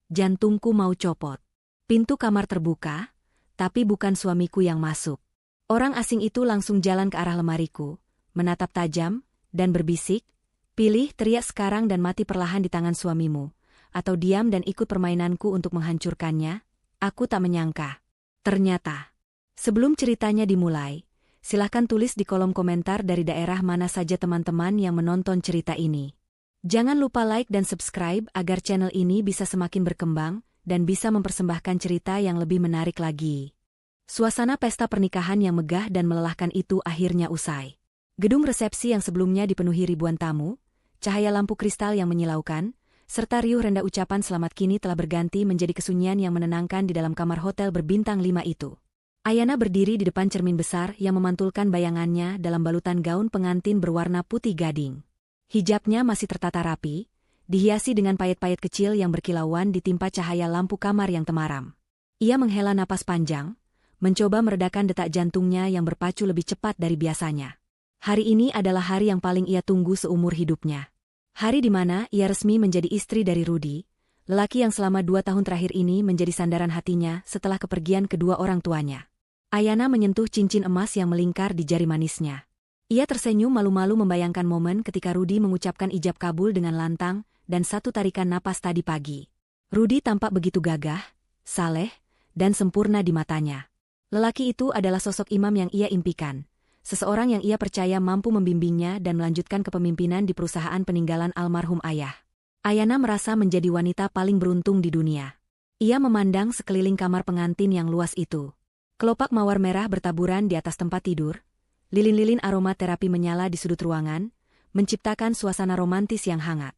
Jantungku mau copot. Pintu kamar terbuka, tapi bukan suamiku yang masuk. Orang asing itu langsung jalan ke arah lemariku, menatap tajam, dan berbisik, "Pilih, teriak sekarang dan mati perlahan di tangan suamimu, atau diam dan ikut permainanku untuk menghancurkannya." Aku tak menyangka. Ternyata, sebelum ceritanya dimulai, silahkan tulis di kolom komentar dari daerah mana saja teman-teman yang menonton cerita ini. Jangan lupa like dan subscribe agar channel ini bisa semakin berkembang dan bisa mempersembahkan cerita yang lebih menarik lagi. Suasana pesta pernikahan yang megah dan melelahkan itu akhirnya usai. Gedung resepsi yang sebelumnya dipenuhi ribuan tamu, cahaya lampu kristal yang menyilaukan, serta riuh rendah ucapan selamat kini telah berganti menjadi kesunyian yang menenangkan di dalam kamar hotel berbintang 5 itu. Ayana berdiri di depan cermin besar yang memantulkan bayangannya dalam balutan gaun pengantin berwarna putih gading. Hijabnya masih tertata rapi, dihiasi dengan payet-payet kecil yang berkilauan ditimpa cahaya lampu kamar yang temaram. Ia menghela napas panjang, mencoba meredakan detak jantungnya yang berpacu lebih cepat dari biasanya. Hari ini adalah hari yang paling ia tunggu seumur hidupnya. Hari di mana ia resmi menjadi istri dari Rudy, lelaki yang selama 2 tahun terakhir ini menjadi sandaran hatinya setelah kepergian kedua orang tuanya. Ayana menyentuh cincin emas yang melingkar di jari manisnya. Ia tersenyum malu-malu membayangkan momen ketika Rudy mengucapkan ijab kabul dengan lantang dan satu tarikan napas tadi pagi. Rudy tampak begitu gagah, saleh, dan sempurna di matanya. Lelaki itu adalah sosok imam yang ia impikan. Seseorang yang ia percaya mampu membimbingnya dan melanjutkan kepemimpinan di perusahaan peninggalan almarhum ayah. Ayana merasa menjadi wanita paling beruntung di dunia. Ia memandang sekeliling kamar pengantin yang luas itu. Kelopak mawar merah bertaburan di atas tempat tidur. Lilin-lilin aroma terapi menyala di sudut ruangan, menciptakan suasana romantis yang hangat.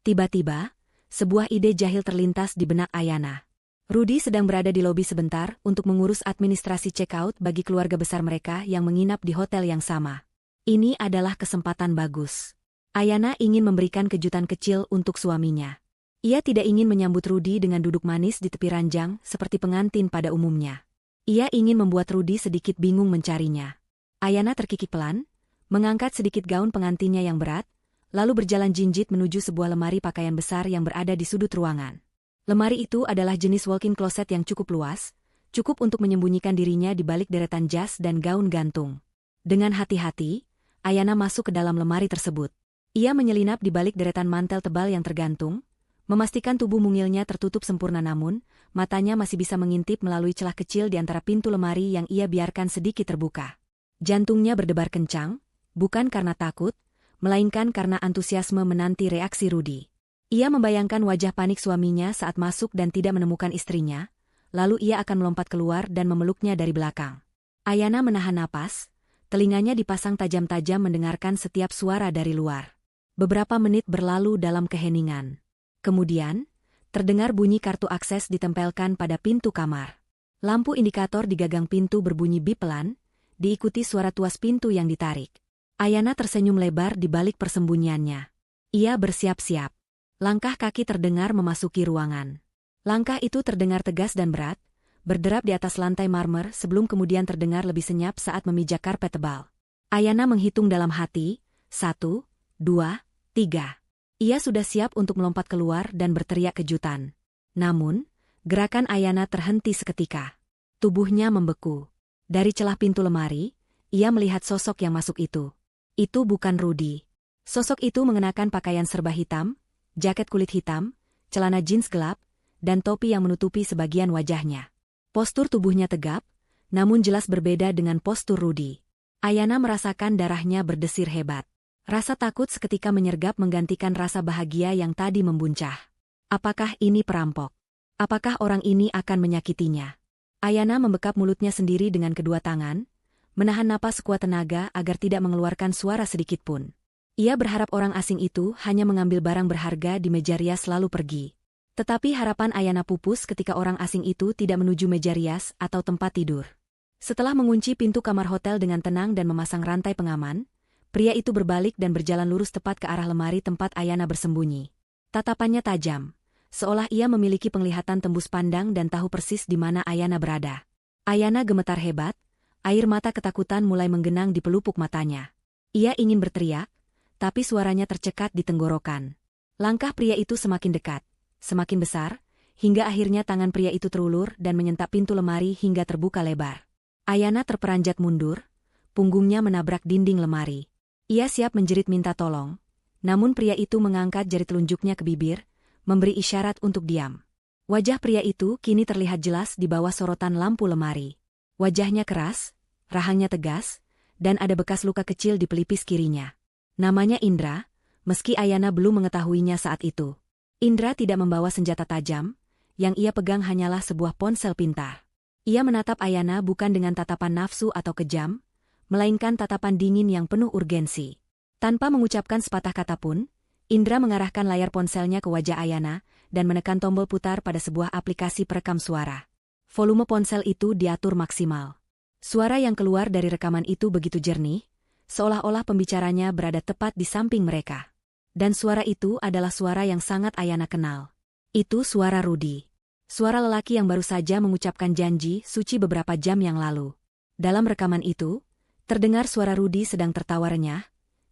Tiba-tiba, sebuah ide jahil terlintas di benak Ayana. Rudy sedang berada di lobi sebentar untuk mengurus administrasi check-out bagi keluarga besar mereka yang menginap di hotel yang sama. Ini adalah kesempatan bagus. Ayana ingin memberikan kejutan kecil untuk suaminya. Ia tidak ingin menyambut Rudy dengan duduk manis di tepi ranjang seperti pengantin pada umumnya. Ia ingin membuat Rudy sedikit bingung mencarinya. Ayana terkikik pelan, mengangkat sedikit gaun pengantinnya yang berat, lalu berjalan jinjit menuju sebuah lemari pakaian besar yang berada di sudut ruangan. Lemari itu adalah jenis walk-in closet yang cukup luas, cukup untuk menyembunyikan dirinya di balik deretan jas dan gaun gantung. Dengan hati-hati, Ayana masuk ke dalam lemari tersebut. Ia menyelinap di balik deretan mantel tebal yang tergantung, memastikan tubuh mungilnya tertutup sempurna namun, matanya masih bisa mengintip melalui celah kecil di antara pintu lemari yang ia biarkan sedikit terbuka. Jantungnya berdebar kencang, bukan karena takut, melainkan karena antusiasme menanti reaksi Rudy. Ia membayangkan wajah panik suaminya saat masuk dan tidak menemukan istrinya, lalu ia akan melompat keluar dan memeluknya dari belakang. Ayana menahan napas, telinganya dipasang tajam-tajam mendengarkan setiap suara dari luar. Beberapa menit berlalu dalam keheningan. Kemudian, terdengar bunyi kartu akses ditempelkan pada pintu kamar. Lampu indikator di gagang pintu berbunyi bip pelan, diikuti suara tuas pintu yang ditarik. Ayana tersenyum lebar di balik persembunyiannya. Ia bersiap-siap. Langkah kaki terdengar memasuki ruangan. Langkah itu terdengar tegas dan berat, berderap di atas lantai marmer sebelum kemudian terdengar lebih senyap saat memijak karpet tebal. Ayana menghitung dalam hati, 1, 2, 3. Ia sudah siap untuk melompat keluar dan berteriak kejutan. Namun, gerakan Ayana terhenti seketika. Tubuhnya membeku. Dari celah pintu lemari, ia melihat sosok yang masuk itu. Itu bukan Rudy. Sosok itu mengenakan pakaian serba hitam, jaket kulit hitam, celana jeans gelap, dan topi yang menutupi sebagian wajahnya. Postur tubuhnya tegap, namun jelas berbeda dengan postur Rudy. Ayana merasakan darahnya berdesir hebat. Rasa takut seketika menyergap menggantikan rasa bahagia yang tadi membuncah. Apakah ini perampok? Apakah orang ini akan menyakitinya? Ayana membekap mulutnya sendiri dengan kedua tangan, menahan napas sekuat tenaga agar tidak mengeluarkan suara sedikit pun. Ia berharap orang asing itu hanya mengambil barang berharga di meja rias lalu pergi. Tetapi harapan Ayana pupus ketika orang asing itu tidak menuju meja rias atau tempat tidur. Setelah mengunci pintu kamar hotel dengan tenang dan memasang rantai pengaman, pria itu berbalik dan berjalan lurus tepat ke arah lemari tempat Ayana bersembunyi. Tatapannya tajam, seolah ia memiliki penglihatan tembus pandang dan tahu persis di mana Ayana berada. Ayana gemetar hebat, air mata ketakutan mulai menggenang di pelupuk matanya. Ia ingin berteriak, tapi suaranya tercekat di tenggorokan. Langkah pria itu semakin dekat, semakin besar, hingga akhirnya tangan pria itu terulur dan menyentak pintu lemari hingga terbuka lebar. Ayana terperanjat mundur, punggungnya menabrak dinding lemari. Ia siap menjerit minta tolong, namun pria itu mengangkat jari telunjuknya ke bibir, memberi isyarat untuk diam. Wajah pria itu kini terlihat jelas di bawah sorotan lampu lemari. Wajahnya keras, rahangnya tegas, dan ada bekas luka kecil di pelipis kirinya. Namanya Indra, meski Ayana belum mengetahuinya saat itu. Indra tidak membawa senjata tajam, yang ia pegang hanyalah sebuah ponsel pintar. Ia menatap Ayana bukan dengan tatapan nafsu atau kejam, melainkan tatapan dingin yang penuh urgensi. Tanpa mengucapkan sepatah kata pun, Indra mengarahkan layar ponselnya ke wajah Ayana dan menekan tombol putar pada sebuah aplikasi perekam suara. Volume ponsel itu diatur maksimal. Suara yang keluar dari rekaman itu begitu jernih, seolah-olah pembicaranya berada tepat di samping mereka. Dan suara itu adalah suara yang sangat Ayana kenal. Itu suara Rudy. Suara lelaki yang baru saja mengucapkan janji suci beberapa jam yang lalu. Dalam rekaman itu, terdengar suara Rudy sedang tertawa renyah,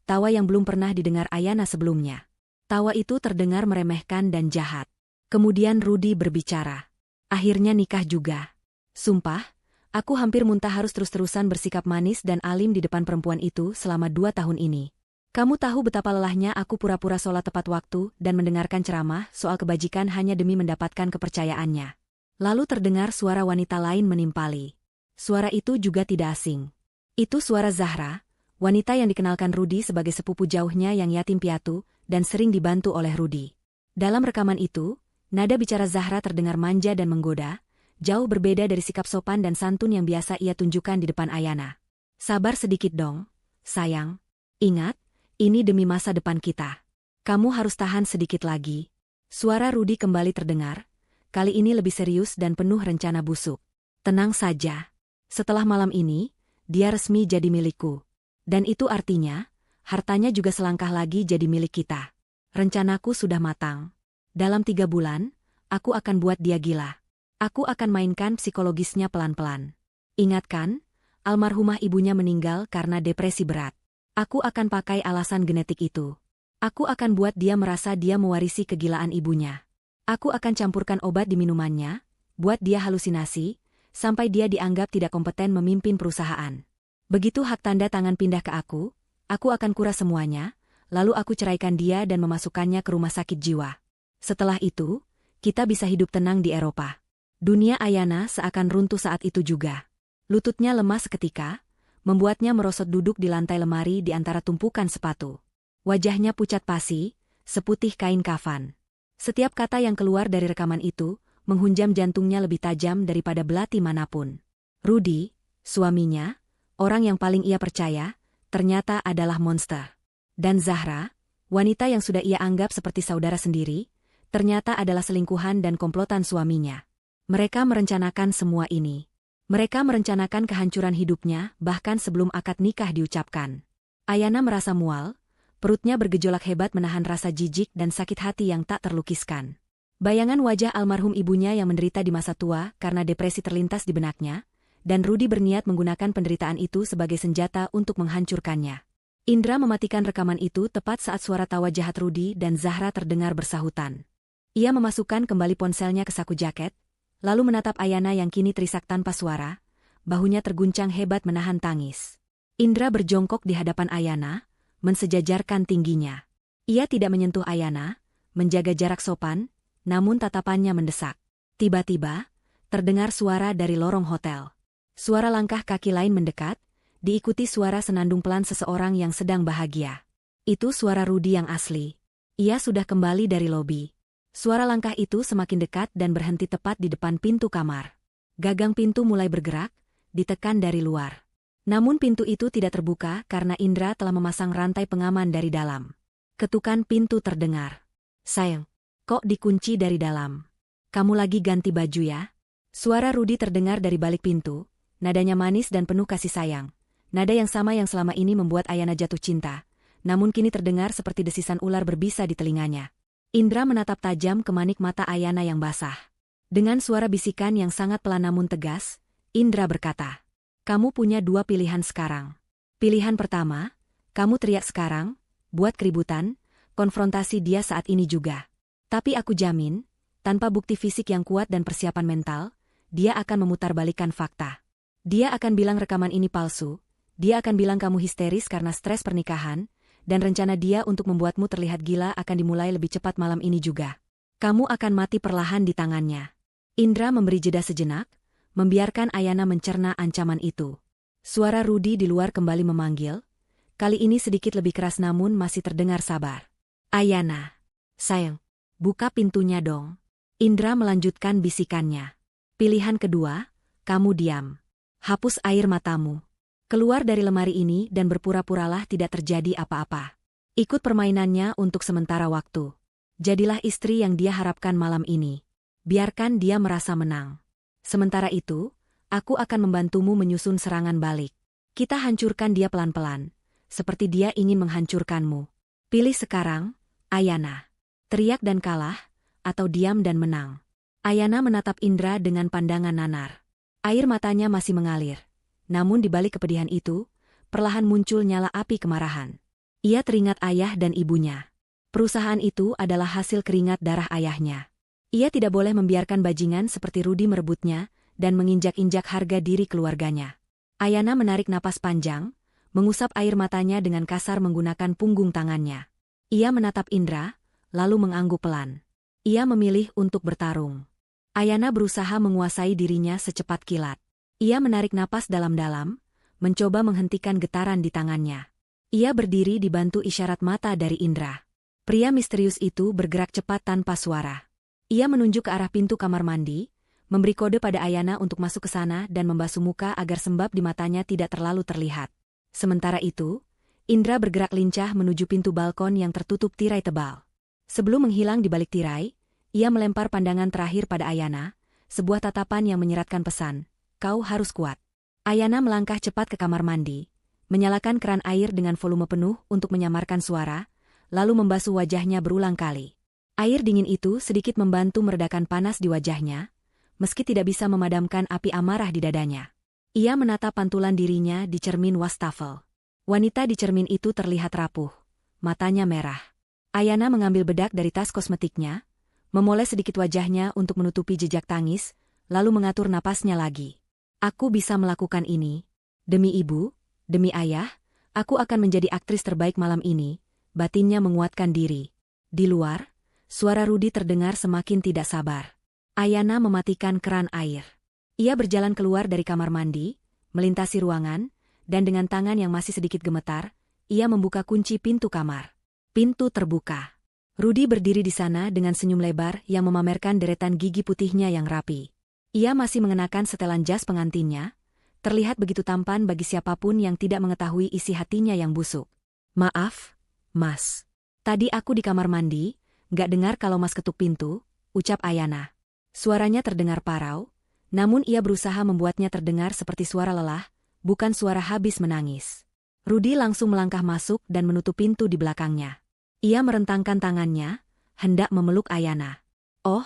tawa yang belum pernah didengar Ayana sebelumnya. Tawa itu terdengar meremehkan dan jahat. Kemudian Rudy berbicara. Akhirnya nikah juga. Sumpah, aku hampir muntah harus terus-terusan bersikap manis dan alim di depan perempuan itu selama 2 tahun ini. Kamu tahu betapa lelahnya aku pura-pura sholat tepat waktu dan mendengarkan ceramah soal kebajikan hanya demi mendapatkan kepercayaannya. Lalu terdengar suara wanita lain menimpali. Suara itu juga tidak asing. Itu suara Zahra, wanita yang dikenalkan Rudy sebagai sepupu jauhnya yang yatim piatu dan sering dibantu oleh Rudy. Dalam rekaman itu, nada bicara Zahra terdengar manja dan menggoda, jauh berbeda dari sikap sopan dan santun yang biasa ia tunjukkan di depan Ayana. Sabar sedikit dong, sayang. Ingat, ini demi masa depan kita. Kamu harus tahan sedikit lagi. Suara Rudy kembali terdengar, kali ini lebih serius dan penuh rencana busuk. Tenang saja. Setelah malam ini, dia resmi jadi milikku. Dan itu artinya, hartanya juga selangkah lagi jadi milik kita. Rencanaku sudah matang. Dalam 3 bulan, aku akan buat dia gila. Aku akan mainkan psikologisnya pelan-pelan. Ingatkan, almarhumah ibunya meninggal karena depresi berat. Aku akan pakai alasan genetik itu. Aku akan buat dia merasa dia mewarisi kegilaan ibunya. Aku akan campurkan obat di minumannya, buat dia halusinasi, sampai dia dianggap tidak kompeten memimpin perusahaan. Begitu hak tanda tangan pindah ke aku akan kuras semuanya, lalu aku ceraikan dia dan memasukkannya ke rumah sakit jiwa. Setelah itu, kita bisa hidup tenang di Eropa. Dunia Ayana seakan runtuh saat itu juga. Lututnya lemas seketika, membuatnya merosot duduk di lantai lemari di antara tumpukan sepatu. Wajahnya pucat pasi, seputih kain kafan. Setiap kata yang keluar dari rekaman itu menghunjam jantungnya lebih tajam daripada belati manapun. Rudy, suaminya, orang yang paling ia percaya, ternyata adalah monster. Dan Zahra, wanita yang sudah ia anggap seperti saudara sendiri, ternyata adalah selingkuhan dan komplotan suaminya. Mereka merencanakan semua ini. Mereka merencanakan kehancuran hidupnya bahkan sebelum akad nikah diucapkan. Ayana merasa mual, perutnya bergejolak hebat menahan rasa jijik dan sakit hati yang tak terlukiskan. Bayangan wajah almarhum ibunya yang menderita di masa tua karena depresi terlintas di benaknya, dan Rudy berniat menggunakan penderitaan itu sebagai senjata untuk menghancurkannya. Indra mematikan rekaman itu tepat saat suara tawa jahat Rudy dan Zahra terdengar bersahutan. Ia memasukkan kembali ponselnya ke saku jaket, lalu menatap Ayana yang kini terisak tanpa suara, bahunya terguncang hebat menahan tangis. Indra berjongkok di hadapan Ayana, mensejajarkan tingginya. Ia tidak menyentuh Ayana, menjaga jarak sopan, namun tatapannya mendesak. Tiba-tiba, terdengar suara dari lorong hotel. Suara langkah kaki lain mendekat, diikuti suara senandung pelan seseorang yang sedang bahagia. Itu suara Rudy yang asli. Ia sudah kembali dari lobi. Suara langkah itu semakin dekat dan berhenti tepat di depan pintu kamar. Gagang pintu mulai bergerak, ditekan dari luar. Namun pintu itu tidak terbuka karena Indra telah memasang rantai pengaman dari dalam. Ketukan pintu terdengar. Sayang, kok dikunci dari dalam? Kamu lagi ganti baju ya? Suara Rudy terdengar dari balik pintu, nadanya manis dan penuh kasih sayang. Nada yang sama yang selama ini membuat Ayana jatuh cinta, namun kini terdengar seperti desisan ular berbisa di telinganya. Indra menatap tajam ke manik mata Ayana yang basah. Dengan suara bisikan yang sangat pelan namun tegas, Indra berkata, "Kamu punya 2 pilihan sekarang. Pilihan pertama, kamu teriak sekarang, buat keributan, konfrontasi dia saat ini juga. Tapi aku jamin, Tanpa bukti fisik yang kuat dan persiapan mental, dia akan memutarbalikkan fakta. Dia akan bilang rekaman ini palsu, dia akan bilang kamu histeris karena stres pernikahan, dan rencana dia untuk membuatmu terlihat gila akan dimulai lebih cepat malam ini juga. Kamu akan mati perlahan di tangannya. Indra memberi jeda sejenak, membiarkan Ayana mencerna ancaman itu. Suara Rudi di luar kembali memanggil, kali ini sedikit lebih keras namun masih terdengar sabar. Ayana, sayang, buka pintunya dong. Indra melanjutkan bisikannya. Pilihan kedua, kamu diam. Hapus air matamu. Keluar dari lemari ini dan berpura-puralah tidak terjadi apa-apa. Ikut permainannya untuk sementara waktu. Jadilah istri yang dia harapkan malam ini. Biarkan dia merasa menang. Sementara itu, aku akan membantumu menyusun serangan balik. Kita hancurkan dia pelan-pelan, seperti dia ingin menghancurkanmu. Pilih sekarang, Ayana. Teriak dan kalah, atau diam dan menang. Ayana menatap Indra dengan pandangan nanar. Air matanya masih mengalir. Namun di balik kepedihan itu, perlahan muncul nyala api kemarahan. Ia teringat ayah dan ibunya. Perusahaan itu adalah hasil keringat darah ayahnya. Ia tidak boleh membiarkan bajingan seperti Rudi merebutnya dan menginjak-injak harga diri keluarganya. Ayana menarik napas panjang, mengusap air matanya dengan kasar menggunakan punggung tangannya. Ia menatap Indra, lalu mengangguk pelan. Ia memilih untuk bertarung. Ayana berusaha menguasai dirinya secepat kilat. Ia menarik napas dalam-dalam, mencoba menghentikan getaran di tangannya. Ia berdiri dibantu isyarat mata dari Indra. Pria misterius itu bergerak cepat tanpa suara. Ia menunjuk ke arah pintu kamar mandi, memberi kode pada Ayana untuk masuk ke sana dan membasuh muka agar sembab di matanya tidak terlalu terlihat. Sementara itu, Indra bergerak lincah menuju pintu balkon yang tertutup tirai tebal. Sebelum menghilang di balik tirai, ia melempar pandangan terakhir pada Ayana, sebuah tatapan yang menyeratkan pesan, kau harus kuat. Ayana melangkah cepat ke kamar mandi, menyalakan keran air dengan volume penuh untuk menyamarkan suara, lalu membasuh wajahnya berulang kali. Air dingin itu sedikit membantu meredakan panas di wajahnya, meski tidak bisa memadamkan api amarah di dadanya. Ia menatap pantulan dirinya di cermin wastafel. Wanita di cermin itu terlihat rapuh, matanya merah. Ayana mengambil bedak dari tas kosmetiknya, memoles sedikit wajahnya untuk menutupi jejak tangis, lalu mengatur napasnya lagi. Aku bisa melakukan ini. Demi ibu, demi ayah, aku akan menjadi aktris terbaik malam ini. Batinnya menguatkan diri. Di luar, suara Rudi terdengar semakin tidak sabar. Ayana mematikan keran air. Ia berjalan keluar dari kamar mandi, melintasi ruangan, dan dengan tangan yang masih sedikit gemetar, ia membuka kunci pintu kamar. Pintu terbuka. Rudi berdiri di sana dengan senyum lebar yang memamerkan deretan gigi putihnya yang rapi. Ia masih mengenakan setelan jas pengantinnya, terlihat begitu tampan bagi siapapun yang tidak mengetahui isi hatinya yang busuk. Maaf, Mas. Tadi aku di kamar mandi, gak dengar kalau Mas ketuk pintu, ucap Ayana. Suaranya terdengar parau, namun ia berusaha membuatnya terdengar seperti suara lelah, bukan suara habis menangis. Rudi langsung melangkah masuk dan menutup pintu di belakangnya. Ia merentangkan tangannya, hendak memeluk Ayana. Oh,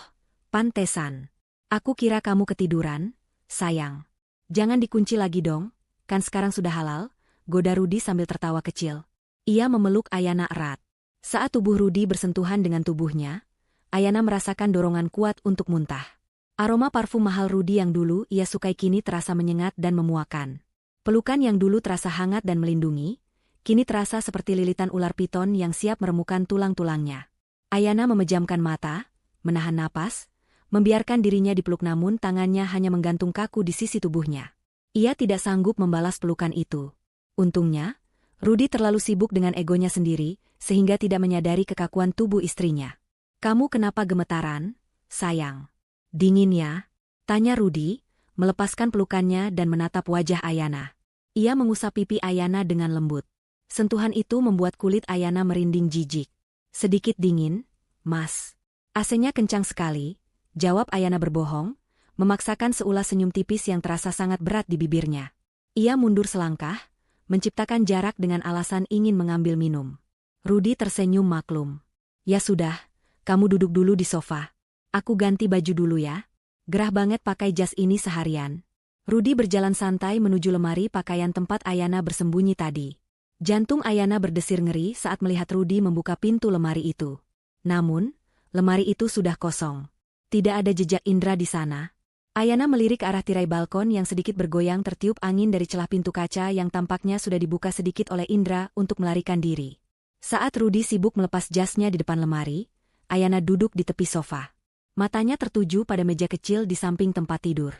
pantesan. Aku kira kamu ketiduran, sayang. Jangan dikunci lagi dong, kan sekarang sudah halal, goda Rudi sambil tertawa kecil. Ia memeluk Ayana erat. Saat tubuh Rudi bersentuhan dengan tubuhnya, Ayana merasakan dorongan kuat untuk muntah. Aroma parfum mahal Rudi yang dulu ia sukai kini terasa menyengat dan memuakan. Pelukan yang dulu terasa hangat dan melindungi, kini terasa seperti lilitan ular piton yang siap meremukan tulang-tulangnya. Ayana memejamkan mata, menahan napas, membiarkan dirinya dipeluk namun tangannya hanya menggantung kaku di sisi tubuhnya. Ia tidak sanggup membalas pelukan itu. Untungnya, Rudi terlalu sibuk dengan egonya sendiri, sehingga tidak menyadari kekakuan tubuh istrinya. Kamu kenapa gemetaran, sayang? Dingin ya? Tanya Rudi, melepaskan pelukannya dan menatap wajah Ayana. Ia mengusap pipi Ayana dengan lembut. Sentuhan itu membuat kulit Ayana merinding jijik. Sedikit dingin, Mas. AC-nya kencang sekali, jawab Ayana berbohong, memaksakan seulas senyum tipis yang terasa sangat berat di bibirnya. Ia mundur selangkah, menciptakan jarak dengan alasan ingin mengambil minum. Rudi tersenyum maklum. Ya sudah, kamu duduk dulu di sofa. Aku ganti baju dulu ya. Gerah banget pakai jas ini seharian. Rudi berjalan santai menuju lemari pakaian tempat Ayana bersembunyi tadi. Jantung Ayana berdesir ngeri saat melihat Rudi membuka pintu lemari itu. Namun, lemari itu sudah kosong. Tidak ada jejak Indra di sana. Ayana melirik ke arah tirai balkon yang sedikit bergoyang tertiup angin dari celah pintu kaca yang tampaknya sudah dibuka sedikit oleh Indra untuk melarikan diri. Saat Rudy sibuk melepas jasnya di depan lemari, Ayana duduk di tepi sofa. Matanya tertuju pada meja kecil di samping tempat tidur.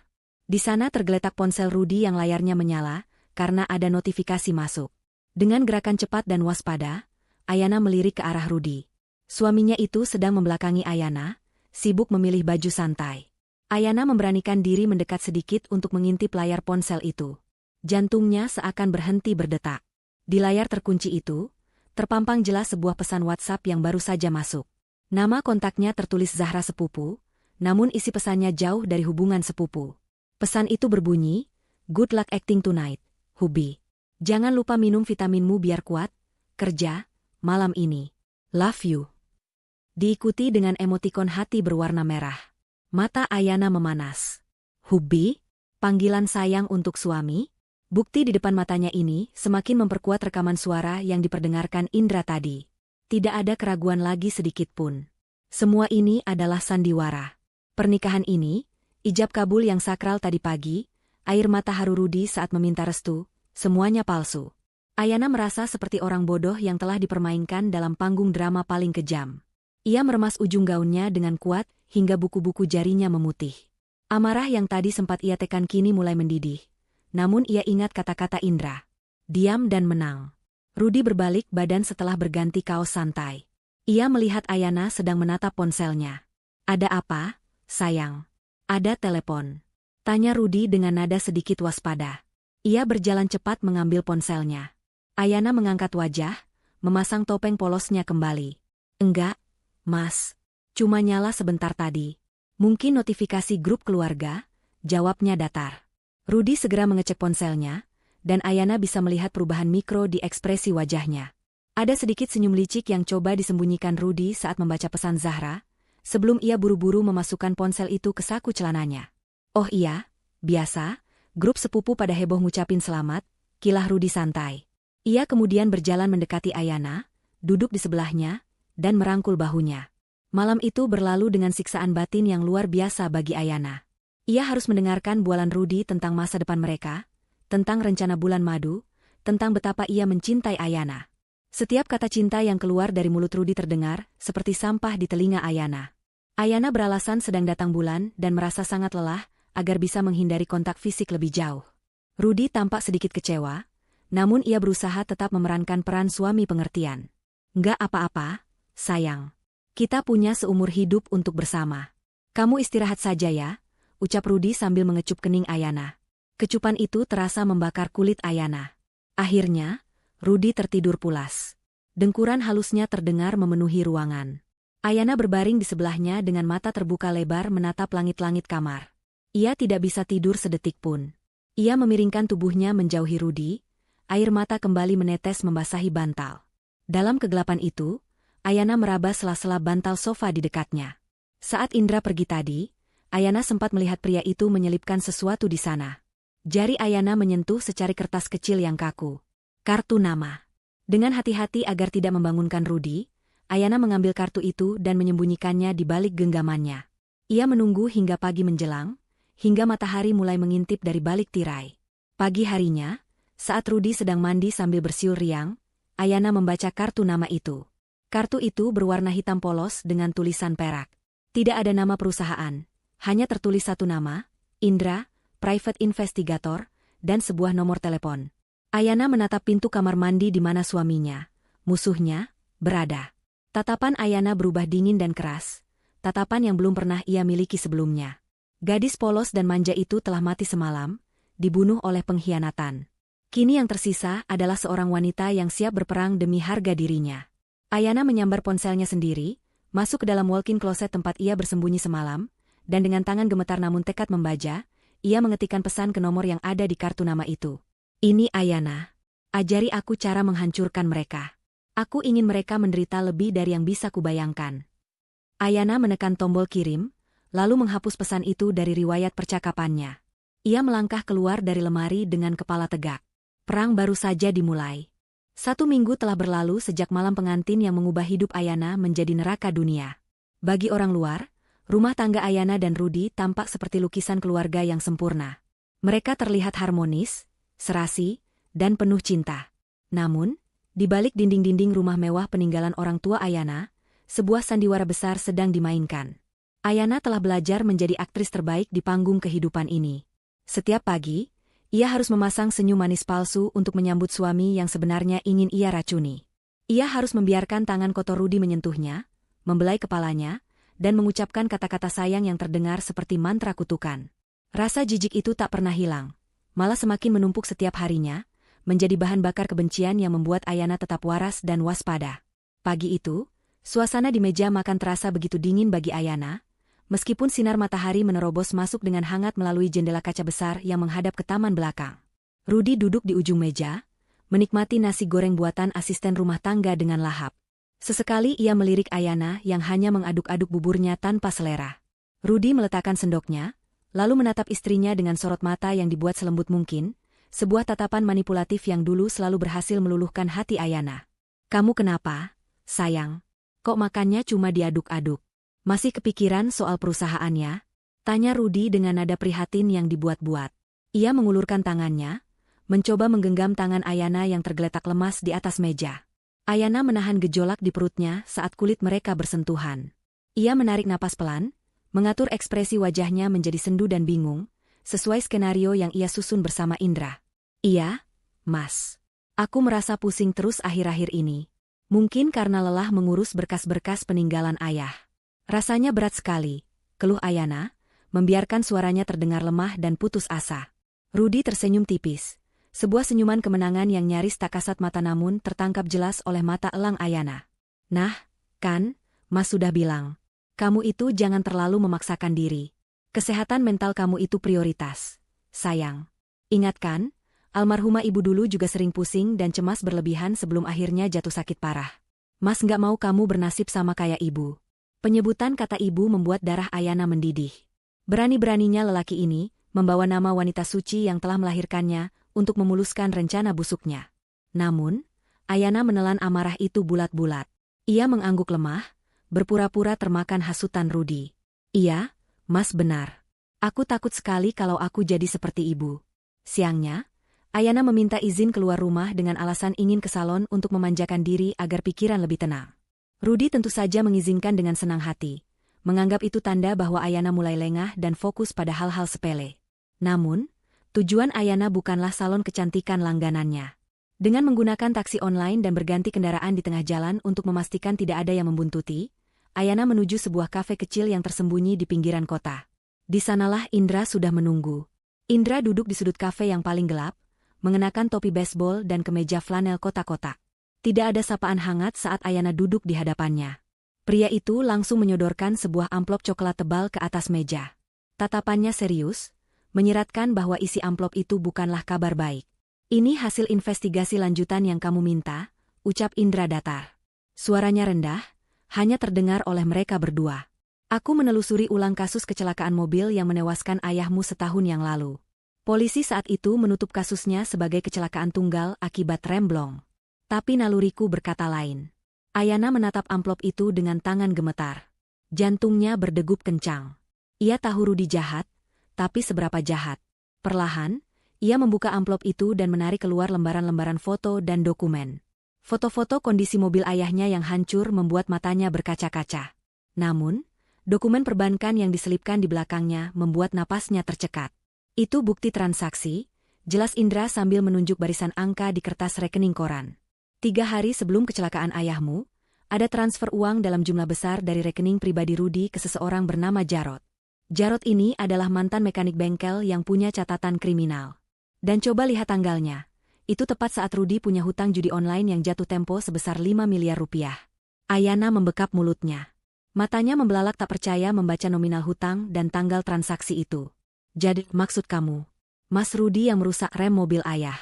Di sana tergeletak ponsel Rudy yang layarnya menyala, karena ada notifikasi masuk. Dengan gerakan cepat dan waspada, Ayana melirik ke arah Rudy. Suaminya itu sedang membelakangi Ayana, sibuk memilih baju santai. Ayana memberanikan diri mendekat sedikit untuk mengintip layar ponsel itu. Jantungnya seakan berhenti berdetak. Di layar terkunci itu, terpampang jelas sebuah pesan WhatsApp yang baru saja masuk. Nama kontaknya tertulis Zahra sepupu, namun isi pesannya jauh dari hubungan sepupu. Pesan itu berbunyi, "Good luck acting tonight, Hubi. Jangan lupa minum vitaminmu biar kuat, kerja, malam ini. Love you." Diikuti dengan emotikon hati berwarna merah. Mata Ayana memanas. "Hubi? Panggilan sayang untuk suami?" Bukti di depan matanya ini semakin memperkuat rekaman suara yang diperdengarkan Indra tadi. Tidak ada keraguan lagi sedikit pun. Semua ini adalah sandiwara. Pernikahan ini, ijab kabul yang sakral tadi pagi, air mata haru Rudy saat meminta restu, semuanya palsu. Ayana merasa seperti orang bodoh yang telah dipermainkan dalam panggung drama paling kejam. Ia meremas ujung gaunnya dengan kuat hingga buku-buku jarinya memutih. Amarah yang tadi sempat ia tekan kini mulai mendidih. Namun ia ingat kata-kata Indra. Diam dan menang. Rudy berbalik badan setelah berganti kaos santai. Ia melihat Ayana sedang menatap ponselnya. "Ada apa, sayang?" "Ada telepon," tanya Rudy dengan nada sedikit waspada. Ia berjalan cepat mengambil ponselnya. Ayana mengangkat wajah, memasang topeng polosnya kembali. "Enggak, Mas. Cuma nyala sebentar tadi. Mungkin notifikasi grup keluarga," jawabnya datar. Rudy segera mengecek ponselnya, dan Ayana bisa melihat perubahan mikro di ekspresi wajahnya. Ada sedikit senyum licik yang coba disembunyikan Rudy saat membaca pesan Zahra, sebelum ia buru-buru memasukkan ponsel itu ke saku celananya. "Oh iya, biasa, grup sepupu pada heboh ngucapin selamat," kilah Rudy santai. Ia kemudian berjalan mendekati Ayana, duduk di sebelahnya, dan merangkul bahunya. Malam itu berlalu dengan siksaan batin yang luar biasa bagi Ayana. Ia harus mendengarkan bualan Rudy tentang masa depan mereka, tentang rencana bulan madu, tentang betapa ia mencintai Ayana. Setiap kata cinta yang keluar dari mulut Rudy terdengar seperti sampah di telinga Ayana. Ayana beralasan sedang datang bulan dan merasa sangat lelah agar bisa menghindari kontak fisik lebih jauh. Rudy tampak sedikit kecewa, namun ia berusaha tetap memerankan peran suami pengertian. "Nggak apa-apa, sayang. Kita punya seumur hidup untuk bersama. Kamu istirahat saja ya," ucap Rudy sambil mengecup kening Ayana. Kecupan itu terasa membakar kulit Ayana. Akhirnya, Rudy tertidur pulas. Dengkuran halusnya terdengar memenuhi ruangan. Ayana berbaring di sebelahnya dengan mata terbuka lebar menatap langit-langit kamar. Ia tidak bisa tidur sedetik pun. Ia memiringkan tubuhnya menjauhi Rudy, air mata kembali menetes membasahi bantal. Dalam kegelapan itu, Ayana meraba sela-sela bantal sofa di dekatnya. Saat Indra pergi tadi, Ayana sempat melihat pria itu menyelipkan sesuatu di sana. Jari Ayana menyentuh secari kertas kecil yang kaku. Kartu nama. Dengan hati-hati agar tidak membangunkan Rudy, Ayana mengambil kartu itu dan menyembunyikannya di balik genggamannya. Ia menunggu hingga pagi menjelang, hingga matahari mulai mengintip dari balik tirai. Pagi harinya, saat Rudy sedang mandi sambil bersiul riang, Ayana membaca kartu nama itu. Kartu itu berwarna hitam polos dengan tulisan perak. Tidak ada nama perusahaan, hanya tertulis satu nama, Indra, Private Investigator, dan sebuah nomor telepon. Ayana menatap pintu kamar mandi di mana suaminya, musuhnya, berada. Tatapan Ayana berubah dingin dan keras, tatapan yang belum pernah ia miliki sebelumnya. Gadis polos dan manja itu telah mati semalam, dibunuh oleh pengkhianatan. Kini yang tersisa adalah seorang wanita yang siap berperang demi harga dirinya. Ayana menyambar ponselnya sendiri, masuk ke dalam walk-in closet tempat ia bersembunyi semalam, dan dengan tangan gemetar namun tekad membaja, ia mengetikkan pesan ke nomor yang ada di kartu nama itu. "Ini Ayana. Ajari aku cara menghancurkan mereka. Aku ingin mereka menderita lebih dari yang bisa kubayangkan." Ayana menekan tombol kirim, lalu menghapus pesan itu dari riwayat percakapannya. Ia melangkah keluar dari lemari dengan kepala tegak. Perang baru saja dimulai. 1 minggu telah berlalu sejak malam pengantin yang mengubah hidup Ayana menjadi neraka dunia. Bagi orang luar, Rumah tangga Ayana dan Rudi tampak seperti lukisan keluarga yang sempurna. Mereka terlihat harmonis, serasi, dan penuh cinta. Namun, di balik dinding-dinding rumah mewah peninggalan orang tua Ayana, sebuah sandiwara besar sedang dimainkan. Ayana telah belajar menjadi aktris terbaik di panggung kehidupan ini. Setiap pagi, ia harus memasang senyum manis palsu untuk menyambut suami yang sebenarnya ingin ia racuni. Ia harus membiarkan tangan kotor Rudi menyentuhnya, membelai kepalanya, dan mengucapkan kata-kata sayang yang terdengar seperti mantra kutukan. Rasa jijik itu tak pernah hilang, malah semakin menumpuk setiap harinya, menjadi bahan bakar kebencian yang membuat Ayana tetap waras dan waspada. Pagi itu, suasana di meja makan terasa begitu dingin bagi Ayana, meskipun sinar matahari menerobos masuk dengan hangat melalui jendela kaca besar yang menghadap ke taman belakang. Rudi duduk di ujung meja, menikmati nasi goreng buatan asisten rumah tangga dengan lahap. Sesekali ia melirik Ayana yang hanya mengaduk-aduk buburnya tanpa selera. Rudi meletakkan sendoknya, lalu menatap istrinya dengan sorot mata yang dibuat selembut mungkin, sebuah tatapan manipulatif yang dulu selalu berhasil meluluhkan hati Ayana. "Kamu kenapa, sayang? Kok makannya cuma diaduk-aduk? Masih kepikiran soal perusahaannya?" tanya Rudi dengan nada prihatin yang dibuat-buat. Ia mengulurkan tangannya, mencoba menggenggam tangan Ayana yang tergeletak lemas di atas meja. Ayana menahan gejolak di perutnya saat kulit mereka bersentuhan. Ia menarik napas pelan, mengatur ekspresi wajahnya menjadi sendu dan bingung, sesuai skenario yang ia susun bersama Indra. "Iya, Mas. Aku merasa pusing terus akhir-akhir ini. Mungkin karena lelah mengurus berkas-berkas peninggalan ayah. Rasanya berat sekali," keluh Ayana, membiarkan suaranya terdengar lemah dan putus asa. Rudi tersenyum tipis. Sebuah senyuman kemenangan yang nyaris tak kasat mata namun tertangkap jelas oleh mata elang Ayana. "Nah, kan, Mas sudah bilang. Kamu itu jangan terlalu memaksakan diri. Kesehatan mental kamu itu prioritas, sayang. Ingat kan, almarhumah ibu dulu juga sering pusing dan cemas berlebihan sebelum akhirnya jatuh sakit parah. Mas nggak mau kamu bernasib sama kayak ibu." Penyebutan kata ibu membuat darah Ayana mendidih. Berani-beraninya lelaki ini membawa nama wanita suci yang telah melahirkannya untuk memuluskan rencana busuknya. Namun, Ayana menelan amarah itu bulat-bulat. Ia mengangguk lemah, berpura-pura termakan hasutan Rudi. "Iya, Mas benar. Aku takut sekali kalau aku jadi seperti ibu." Siangnya, Ayana meminta izin keluar rumah dengan alasan ingin ke salon untuk memanjakan diri agar pikiran lebih tenang. Rudi tentu saja mengizinkan dengan senang hati, menganggap itu tanda bahwa Ayana mulai lengah dan fokus pada hal-hal sepele. Namun, tujuan Ayana bukanlah salon kecantikan langganannya. Dengan menggunakan taksi online dan berganti kendaraan di tengah jalan untuk memastikan tidak ada yang membuntuti, Ayana menuju sebuah kafe kecil yang tersembunyi di pinggiran kota. Di sanalah Indra sudah menunggu. Indra duduk di sudut kafe yang paling gelap, mengenakan topi baseball dan kemeja flanel kotak-kotak. Tidak ada sapaan hangat saat Ayana duduk di hadapannya. Pria itu langsung menyodorkan sebuah amplop coklat tebal ke atas meja. Tatapannya serius, menyiratkan bahwa isi amplop itu bukanlah kabar baik. "Ini hasil investigasi lanjutan yang kamu minta," ucap Indra datar. Suaranya rendah, hanya terdengar oleh mereka berdua. "Aku menelusuri ulang kasus kecelakaan mobil yang menewaskan ayahmu setahun yang lalu. Polisi saat itu menutup kasusnya sebagai kecelakaan tunggal akibat remblong. Tapi naluriku berkata lain." Ayana menatap amplop itu dengan tangan gemetar. Jantungnya berdegup kencang. Ia tahu Rudi jahat, tapi seberapa jahat. Perlahan, ia membuka amplop itu dan menarik keluar lembaran-lembaran foto dan dokumen. Foto-foto kondisi mobil ayahnya yang hancur membuat matanya berkaca-kaca. Namun, dokumen perbankan yang diselipkan di belakangnya membuat napasnya tercekat. "Itu bukti transaksi," jelas Indra sambil menunjuk barisan angka di kertas rekening koran. 3 hari sebelum kecelakaan ayahmu, ada transfer uang dalam jumlah besar dari rekening pribadi Rudi ke seseorang bernama Jarot. Jarot ini adalah mantan mekanik bengkel yang punya catatan kriminal. Dan coba lihat tanggalnya. Itu tepat saat Rudi punya hutang judi online yang jatuh tempo sebesar 5 miliar rupiah. Ayana membekap mulutnya. Matanya membelalak tak percaya membaca nominal hutang dan tanggal transaksi itu. "Jadi, maksud kamu, Mas Rudi yang merusak rem mobil ayah?"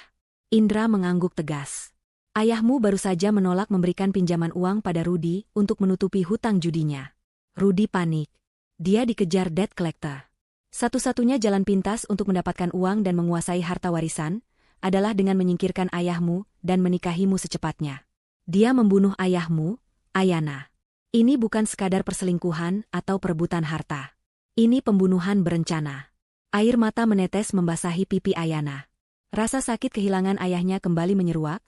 Indra mengangguk tegas. "Ayahmu baru saja menolak memberikan pinjaman uang pada Rudi untuk menutupi hutang judinya." Rudi panik. Dia dikejar debt collector. Satu-satunya jalan pintas untuk mendapatkan uang dan menguasai harta warisan adalah dengan menyingkirkan ayahmu dan menikahimu secepatnya. Dia membunuh ayahmu, Ayana. Ini bukan sekadar perselingkuhan atau perebutan harta. Ini pembunuhan berencana. Air mata menetes membasahi pipi Ayana. Rasa sakit kehilangan ayahnya kembali menyeruak,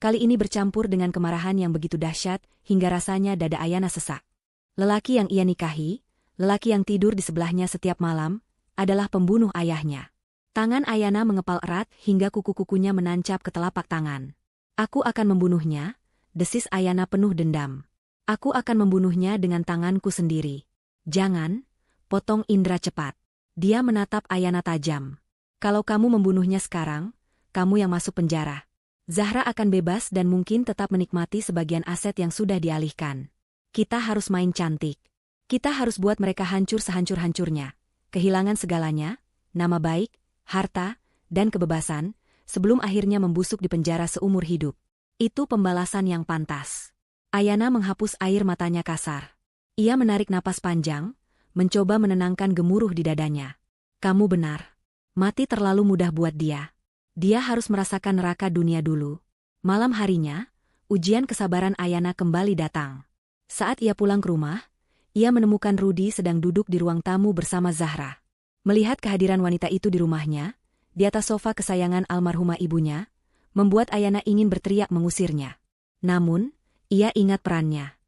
kali ini bercampur dengan kemarahan yang begitu dahsyat hingga rasanya dada Ayana sesak. Lelaki yang ia nikahi, lelaki yang tidur di sebelahnya setiap malam, adalah pembunuh ayahnya. Tangan Ayana mengepal erat hingga kuku-kukunya menancap ke telapak tangan. Aku akan membunuhnya, desis Ayana penuh dendam. Aku akan membunuhnya dengan tanganku sendiri. Jangan, potong Indra cepat. Dia menatap Ayana tajam. Kalau kamu membunuhnya sekarang, kamu yang masuk penjara. Zahra akan bebas dan mungkin tetap menikmati sebagian aset yang sudah dialihkan. Kita harus main cantik. Kita harus buat mereka hancur sehancur-hancurnya. Kehilangan segalanya, nama baik, harta, dan kebebasan, sebelum akhirnya membusuk di penjara seumur hidup. Itu pembalasan yang pantas. Ayana menghapus air matanya kasar. Ia menarik napas panjang, mencoba menenangkan gemuruh di dadanya. Kamu benar. Mati terlalu mudah buat dia. Dia harus merasakan neraka dunia dulu. Malam harinya, ujian kesabaran Ayana kembali datang. Saat ia pulang ke rumah, ia menemukan Rudy sedang duduk di ruang tamu bersama Zahra. Melihat kehadiran wanita itu di rumahnya, di atas sofa kesayangan almarhumah ibunya, membuat Ayana ingin berteriak mengusirnya. Namun, ia ingat perannya.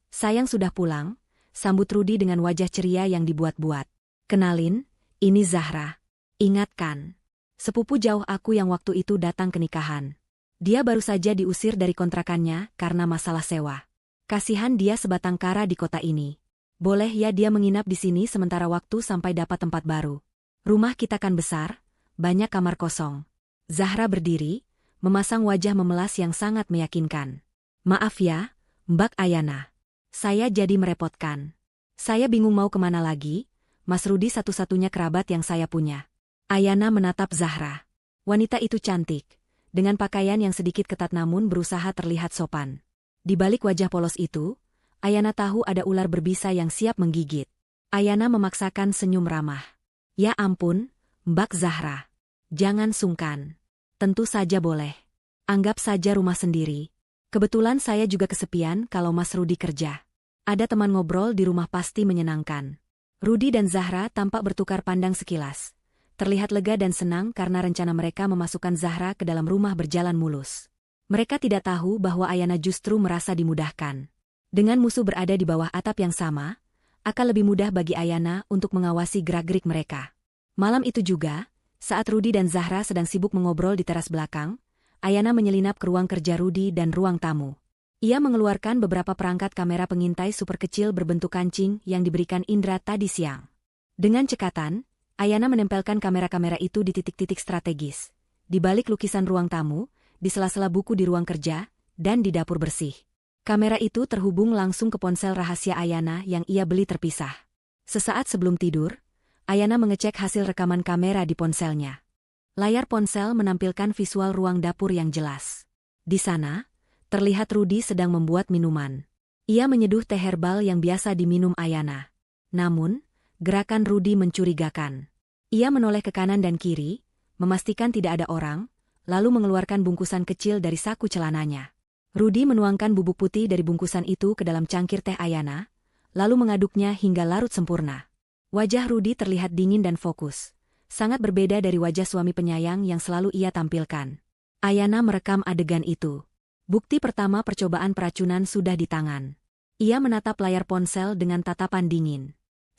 Sayang sudah pulang, sambut Rudy dengan wajah ceria yang dibuat-buat. Kenalin, ini Zahra. Ingatkan, sepupu jauh aku yang waktu itu datang ke nikahan. Dia baru saja diusir dari kontrakannya karena masalah sewa. Kasihan dia sebatang kara di kota ini. Boleh ya dia menginap di sini sementara waktu sampai dapat tempat baru. Rumah kita kan besar, banyak kamar kosong. Zahra berdiri, memasang wajah memelas yang sangat meyakinkan. Maaf ya, Mbak Ayana. Saya jadi merepotkan. Saya bingung mau kemana lagi, Mas Rudy satu-satunya kerabat yang saya punya. Ayana menatap Zahra. Wanita itu cantik, dengan pakaian yang sedikit ketat namun berusaha terlihat sopan. Di balik wajah polos itu, Ayana tahu ada ular berbisa yang siap menggigit. Ayana memaksakan senyum ramah. Ya ampun, Mbak Zahra. Jangan sungkan. Tentu saja boleh. Anggap saja rumah sendiri. Kebetulan saya juga kesepian kalau Mas Rudy kerja. Ada teman ngobrol di rumah pasti menyenangkan. Rudy dan Zahra tampak bertukar pandang sekilas. Terlihat lega dan senang karena rencana mereka memasukkan Zahra ke dalam rumah berjalan mulus. Mereka tidak tahu bahwa Ayana justru merasa dimudahkan. Dengan musuh berada di bawah atap yang sama, akan lebih mudah bagi Ayana untuk mengawasi gerak-gerik mereka. Malam itu juga, saat Rudy dan Zahra sedang sibuk mengobrol di teras belakang, Ayana menyelinap ke ruang kerja Rudy dan ruang tamu. Ia mengeluarkan beberapa perangkat kamera pengintai super kecil berbentuk kancing yang diberikan Indra tadi siang. Dengan cekatan, Ayana menempelkan kamera-kamera itu di titik-titik strategis. Di balik lukisan ruang tamu, di sela-sela buku di ruang kerja, dan di dapur bersih. Kamera itu terhubung langsung ke ponsel rahasia Ayana yang ia beli terpisah. Sesaat sebelum tidur, Ayana mengecek hasil rekaman kamera di ponselnya. Layar ponsel menampilkan visual ruang dapur yang jelas. Di sana, terlihat Rudy sedang membuat minuman. Ia menyeduh teh herbal yang biasa diminum Ayana. Namun, gerakan Rudy mencurigakan. Ia menoleh ke kanan dan kiri, memastikan tidak ada orang, lalu mengeluarkan bungkusan kecil dari saku celananya. Rudy menuangkan bubuk putih dari bungkusan itu ke dalam cangkir teh Ayana, lalu mengaduknya hingga larut sempurna. Wajah Rudy terlihat dingin dan fokus. Sangat berbeda dari wajah suami penyayang yang selalu ia tampilkan. Ayana merekam adegan itu. Bukti pertama percobaan peracunan sudah di tangan. Ia menatap layar ponsel dengan tatapan dingin.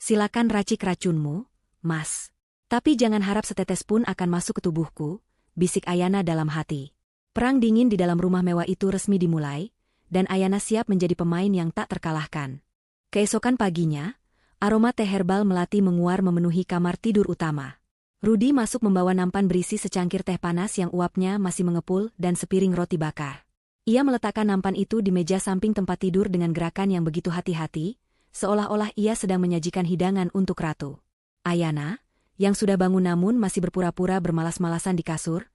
Silakan racik racunmu, Mas. Tapi jangan harap setetes pun akan masuk ke tubuhku, bisik Ayana dalam hati. Perang dingin di dalam rumah mewah itu resmi dimulai, dan Ayana siap menjadi pemain yang tak terkalahkan. Keesokan paginya, aroma teh herbal melati menguar memenuhi kamar tidur utama. Rudy masuk membawa nampan berisi secangkir teh panas yang uapnya masih mengepul dan sepiring roti bakar. Ia meletakkan nampan itu di meja samping tempat tidur dengan gerakan yang begitu hati-hati, seolah-olah ia sedang menyajikan hidangan untuk ratu. Ayana, yang sudah bangun namun masih berpura-pura bermalas-malasan di kasur,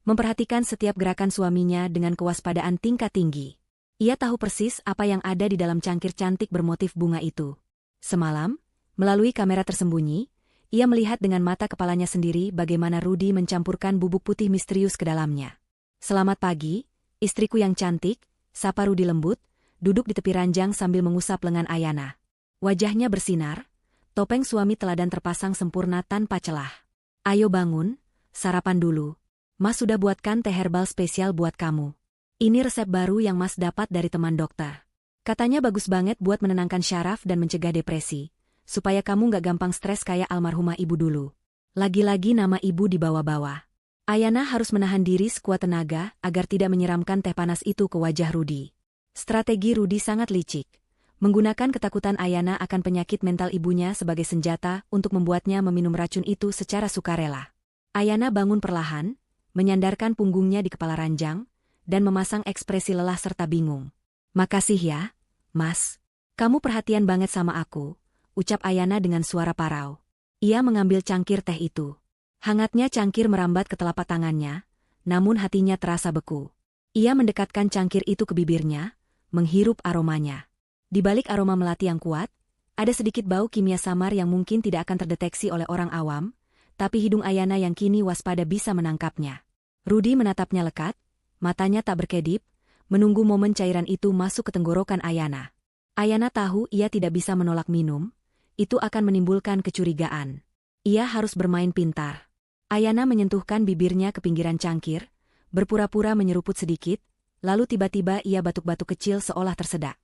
memperhatikan setiap gerakan suaminya dengan kewaspadaan tingkat tinggi. Ia tahu persis apa yang ada di dalam cangkir cantik bermotif bunga itu. Semalam, melalui kamera tersembunyi, ia melihat dengan mata kepalanya sendiri bagaimana Rudy mencampurkan bubuk putih misterius ke dalamnya. Selamat pagi, istriku yang cantik, sapa Rudy lembut, duduk di tepi ranjang sambil mengusap lengan Ayana. Wajahnya bersinar, topeng suami teladan terpasang sempurna tanpa celah. Ayo bangun, sarapan dulu. Mas sudah buatkan teh herbal spesial buat kamu. Ini resep baru yang Mas dapat dari teman dokter. Katanya bagus banget buat menenangkan syaraf dan mencegah depresi, supaya kamu gak gampang stres kayak almarhumah ibu dulu. Lagi-lagi nama ibu dibawa-bawa. Ayana harus menahan diri sekuat tenaga agar tidak menyiramkan teh panas itu ke wajah Rudy. Strategi Rudy sangat licik. Menggunakan ketakutan Ayana akan penyakit mental ibunya sebagai senjata untuk membuatnya meminum racun itu secara sukarela. Ayana bangun perlahan, menyandarkan punggungnya di kepala ranjang, dan memasang ekspresi lelah serta bingung. Makasih ya, Mas. Kamu perhatian banget sama aku, ucap Ayana dengan suara parau. Ia mengambil cangkir teh itu. Hangatnya cangkir merambat ke telapak tangannya, namun hatinya terasa beku. Ia mendekatkan cangkir itu ke bibirnya, menghirup aromanya. Di balik aroma melati yang kuat, ada sedikit bau kimia samar yang mungkin tidak akan terdeteksi oleh orang awam, tapi hidung Ayana yang kini waspada bisa menangkapnya. Rudy menatapnya lekat, matanya tak berkedip, menunggu momen cairan itu masuk ke tenggorokan Ayana. Ayana tahu ia tidak bisa menolak minum, itu akan menimbulkan kecurigaan. Ia harus bermain pintar. Ayana menyentuhkan bibirnya ke pinggiran cangkir, berpura-pura menyeruput sedikit, lalu tiba-tiba ia batuk-batuk kecil seolah tersedak.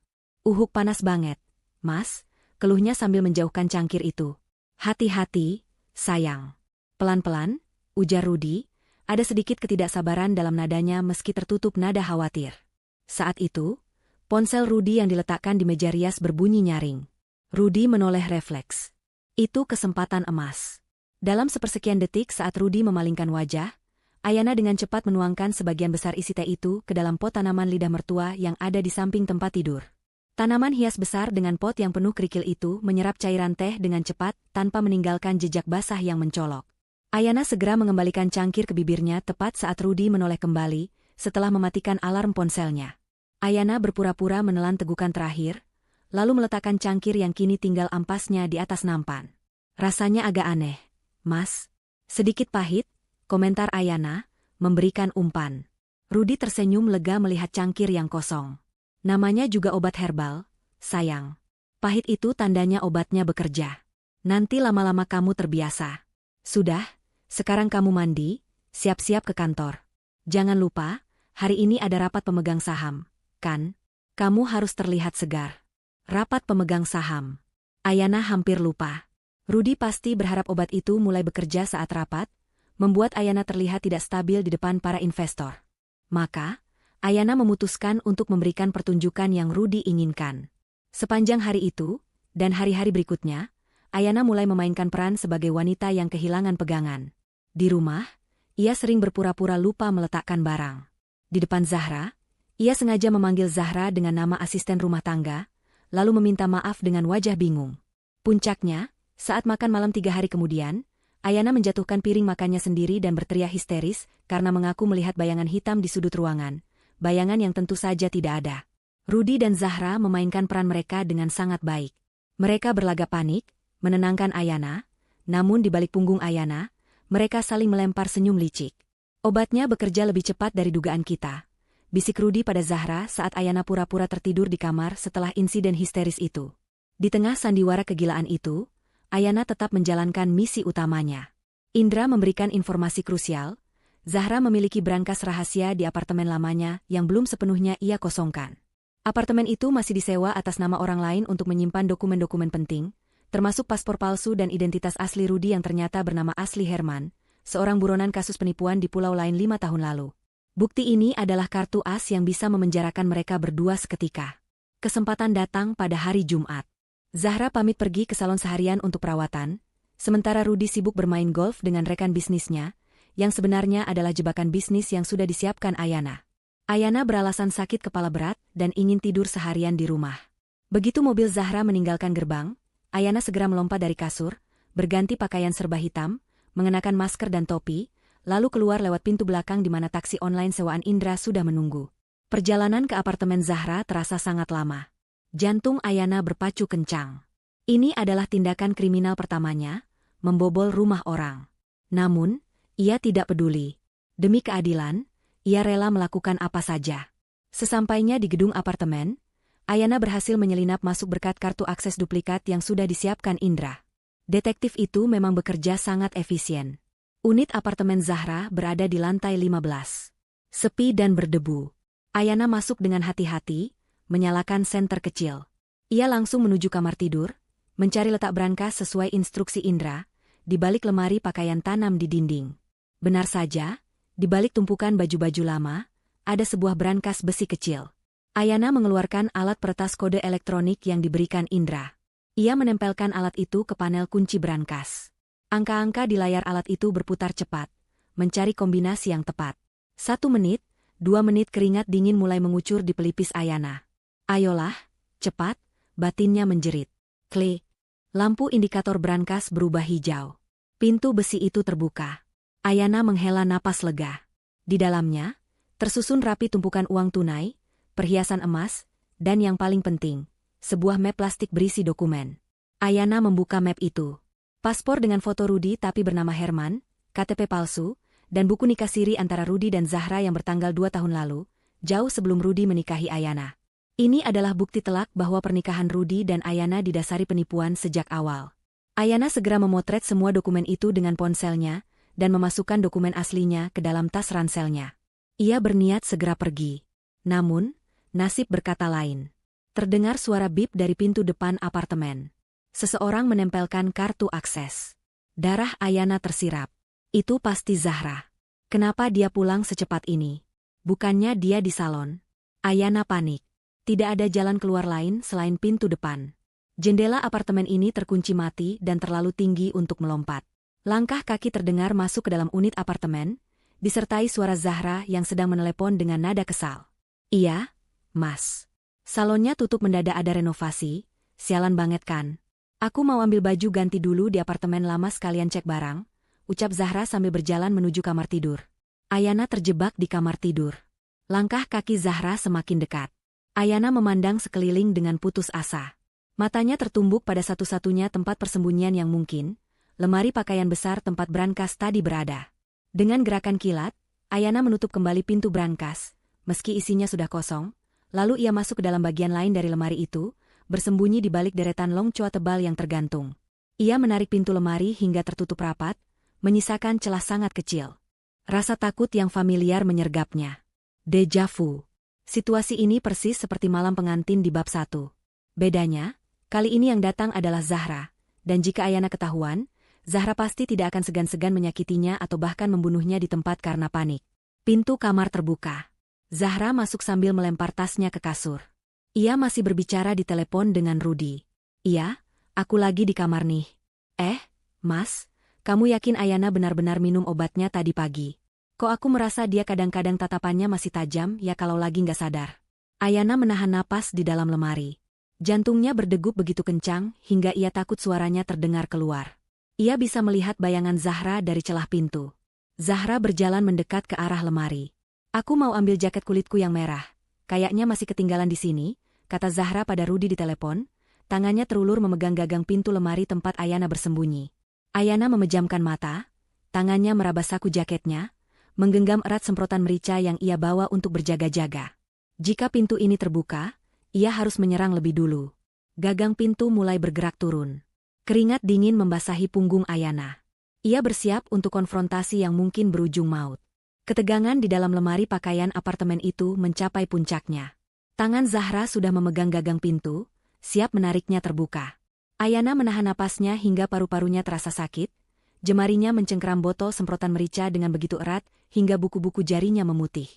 Panas banget, Mas, keluhnya sambil menjauhkan cangkir itu. Hati-hati, sayang. Pelan-pelan, ujar Rudy, ada sedikit ketidaksabaran dalam nadanya meski tertutup nada khawatir. Saat itu, ponsel Rudy yang diletakkan di meja rias berbunyi nyaring. Rudy menoleh refleks. Itu kesempatan emas. Dalam sepersekian detik saat Rudy memalingkan wajah, Ayana dengan cepat menuangkan sebagian besar isi teh itu ke dalam pot tanaman lidah mertua yang ada di samping tempat tidur. Tanaman hias besar dengan pot yang penuh kerikil itu menyerap cairan teh dengan cepat tanpa meninggalkan jejak basah yang mencolok. Ayana segera mengembalikan cangkir ke bibirnya tepat saat Rudy menoleh kembali setelah mematikan alarm ponselnya. Ayana berpura-pura menelan tegukan terakhir, lalu meletakkan cangkir yang kini tinggal ampasnya di atas nampan. Rasanya agak aneh, Mas. Sedikit pahit, komentar Ayana, memberikan umpan. Rudy tersenyum lega melihat cangkir yang kosong. Namanya juga obat herbal, sayang. Pahit itu tandanya obatnya bekerja. Nanti lama-lama kamu terbiasa. Sudah, sekarang kamu mandi, siap-siap ke kantor. Jangan lupa, hari ini ada rapat pemegang saham, kan? Kamu harus terlihat segar. Rapat pemegang saham. Ayana hampir lupa. Rudy pasti berharap obat itu mulai bekerja saat rapat, membuat Ayana terlihat tidak stabil di depan para investor. Maka, Ayana memutuskan untuk memberikan pertunjukan yang Rudy inginkan. Sepanjang hari itu, dan hari-hari berikutnya, Ayana mulai memainkan peran sebagai wanita yang kehilangan pegangan. Di rumah, ia sering berpura-pura lupa meletakkan barang. Di depan Zahra, ia sengaja memanggil Zahra dengan nama asisten rumah tangga, lalu meminta maaf dengan wajah bingung. Puncaknya, saat makan malam 3 hari kemudian, Ayana menjatuhkan piring makannya sendiri dan berteriak histeris karena mengaku melihat bayangan hitam di sudut ruangan. Bayangan yang tentu saja tidak ada. Rudy dan Zahra memainkan peran mereka dengan sangat baik. Mereka berlagak panik, menenangkan Ayana, namun di balik punggung Ayana, mereka saling melempar senyum licik. Obatnya bekerja lebih cepat dari dugaan kita, bisik Rudy pada Zahra saat Ayana pura-pura tertidur di kamar setelah insiden histeris itu. Di tengah sandiwara kegilaan itu, Ayana tetap menjalankan misi utamanya. Indra memberikan informasi krusial. Zahra memiliki brankas rahasia di apartemen lamanya yang belum sepenuhnya ia kosongkan. Apartemen itu masih disewa atas nama orang lain untuk menyimpan dokumen-dokumen penting, termasuk paspor palsu dan identitas asli Rudy yang ternyata bernama asli Herman, seorang buronan kasus penipuan di pulau lain 5 tahun lalu. Bukti ini adalah kartu as yang bisa memenjarakan mereka berdua seketika. Kesempatan datang pada hari Jumat. Zahra pamit pergi ke salon seharian untuk perawatan, sementara Rudy sibuk bermain golf dengan rekan bisnisnya, yang sebenarnya adalah jebakan bisnis yang sudah disiapkan Ayana. Ayana beralasan sakit kepala berat dan ingin tidur seharian di rumah. Begitu mobil Zahra meninggalkan gerbang, Ayana segera melompat dari kasur, berganti pakaian serba hitam, mengenakan masker dan topi, lalu keluar lewat pintu belakang di mana taksi online sewaan Indra sudah menunggu. Perjalanan ke apartemen Zahra terasa sangat lama. Jantung Ayana berpacu kencang. Ini adalah tindakan kriminal pertamanya, membobol rumah orang. Namun, ia tidak peduli. Demi keadilan, ia rela melakukan apa saja. Sesampainya di gedung apartemen, Ayana berhasil menyelinap masuk berkat kartu akses duplikat yang sudah disiapkan Indra. Detektif itu memang bekerja sangat efisien. Unit apartemen Zahra berada di lantai 15. Sepi dan berdebu. Ayana masuk dengan hati-hati, menyalakan senter kecil. Ia langsung menuju kamar tidur, mencari letak brankas sesuai instruksi Indra, di balik lemari pakaian tanam di dinding. Benar saja, di balik tumpukan baju-baju lama, ada sebuah brankas besi kecil. Ayana mengeluarkan alat peretas kode elektronik yang diberikan Indra. Ia menempelkan alat itu ke panel kunci brankas. Angka-angka di layar alat itu berputar cepat, mencari kombinasi yang tepat. 1 menit, 2 menit keringat dingin mulai mengucur di pelipis Ayana. Ayolah, cepat, batinnya menjerit. Klik. Lampu indikator brankas berubah hijau. Pintu besi itu terbuka. Ayana menghela napas lega. Di dalamnya, tersusun rapi tumpukan uang tunai, perhiasan emas, dan yang paling penting, sebuah map plastik berisi dokumen. Ayana membuka map itu. Paspor dengan foto Rudi tapi bernama Herman, KTP palsu, dan buku nikah siri antara Rudi dan Zahra yang bertanggal 2 tahun lalu, jauh sebelum Rudi menikahi Ayana. Ini adalah bukti telak bahwa pernikahan Rudi dan Ayana didasari penipuan sejak awal. Ayana segera memotret semua dokumen itu dengan ponselnya, dan memasukkan dokumen aslinya ke dalam tas ranselnya. Ia berniat segera pergi. Namun, nasib berkata lain. Terdengar suara bip dari pintu depan apartemen. Seseorang menempelkan kartu akses. Darah Ayana tersirap. Itu pasti Zahra. Kenapa dia pulang secepat ini? Bukannya dia di salon? Ayana panik. Tidak ada jalan keluar lain selain pintu depan. Jendela apartemen ini terkunci mati dan terlalu tinggi untuk melompat. Langkah kaki terdengar masuk ke dalam unit apartemen, disertai suara Zahra yang sedang menelepon dengan nada kesal. Iya, Mas. Salonnya tutup mendadak ada renovasi, sialan banget kan. Aku mau ambil baju ganti dulu di apartemen lama sekalian cek barang, ucap Zahra sambil berjalan menuju kamar tidur. Ayana terjebak di kamar tidur. Langkah kaki Zahra semakin dekat. Ayana memandang sekeliling dengan putus asa. Matanya tertumbuk pada satu-satunya tempat persembunyian yang mungkin, lemari pakaian besar tempat brankas tadi berada. Dengan gerakan kilat, Ayana menutup kembali pintu brankas, meski isinya sudah kosong, lalu ia masuk ke dalam bagian lain dari lemari itu, bersembunyi di balik deretan longcoa tebal yang tergantung. Ia menarik pintu lemari hingga tertutup rapat, menyisakan celah sangat kecil. Rasa takut yang familiar menyergapnya. Deja vu. Situasi ini persis seperti malam pengantin di bab 1. Bedanya, kali ini yang datang adalah Zahra, dan jika Ayana ketahuan, Zahra pasti tidak akan segan-segan menyakitinya atau bahkan membunuhnya di tempat karena panik. Pintu kamar terbuka. Zahra masuk sambil melempar tasnya ke kasur. Ia masih berbicara di telepon dengan Rudi. Iya, aku lagi di kamar nih. Mas, kamu yakin Ayana benar-benar minum obatnya tadi pagi? Kok aku merasa dia kadang-kadang tatapannya masih tajam ya kalau lagi nggak sadar. Ayana menahan napas di dalam lemari. Jantungnya berdegup begitu kencang hingga ia takut suaranya terdengar keluar. Ia bisa melihat bayangan Zahra dari celah pintu. Zahra berjalan mendekat ke arah lemari. Aku mau ambil jaket kulitku yang merah. Kayaknya masih ketinggalan di sini, kata Zahra pada Rudi di telepon. Tangannya terulur memegang gagang pintu lemari tempat Ayana bersembunyi. Ayana memejamkan mata, tangannya meraba saku jaketnya, menggenggam erat semprotan merica yang ia bawa untuk berjaga-jaga. Jika pintu ini terbuka, ia harus menyerang lebih dulu. Gagang pintu mulai bergerak turun. Keringat dingin membasahi punggung Ayana. Ia bersiap untuk konfrontasi yang mungkin berujung maut. Ketegangan di dalam lemari pakaian apartemen itu mencapai puncaknya. Tangan Zahra sudah memegang gagang pintu, siap menariknya terbuka. Ayana menahan napasnya hingga paru-parunya terasa sakit, jemarinya mencengkeram botol semprotan merica dengan begitu erat hingga buku-buku jarinya memutih.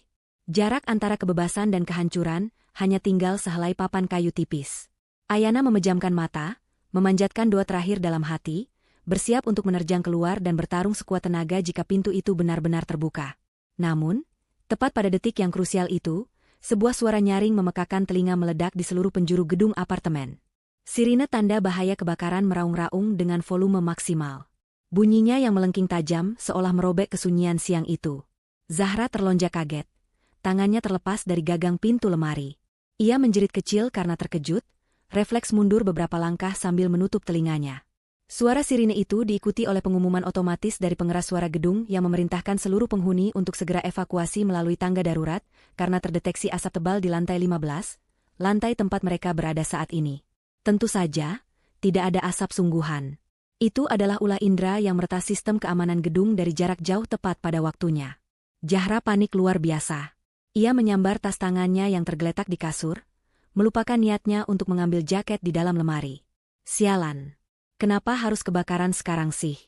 Jarak antara kebebasan dan kehancuran hanya tinggal sehelai papan kayu tipis. Ayana memejamkan mata, memanjatkan doa terakhir dalam hati, bersiap untuk menerjang keluar dan bertarung sekuat tenaga jika pintu itu benar-benar terbuka. Namun, tepat pada detik yang krusial itu, sebuah suara nyaring memekakan telinga meledak di seluruh penjuru gedung apartemen. Sirine tanda bahaya kebakaran meraung-raung dengan volume maksimal. Bunyinya yang melengking tajam seolah merobek kesunyian siang itu. Zahra terlonjak kaget. Tangannya terlepas dari gagang pintu lemari. Ia menjerit kecil karena terkejut, refleks mundur beberapa langkah sambil menutup telinganya. Suara sirine itu diikuti oleh pengumuman otomatis dari pengeras suara gedung yang memerintahkan seluruh penghuni untuk segera evakuasi melalui tangga darurat karena terdeteksi asap tebal di lantai 15, lantai tempat mereka berada saat ini. Tentu saja, tidak ada asap sungguhan. Itu adalah ulah Indra yang meretas sistem keamanan gedung dari jarak jauh tepat pada waktunya. Zahra panik luar biasa. Ia menyambar tas tangannya yang tergeletak di kasur, melupakan niatnya untuk mengambil jaket di dalam lemari. Sialan. Kenapa harus kebakaran sekarang sih?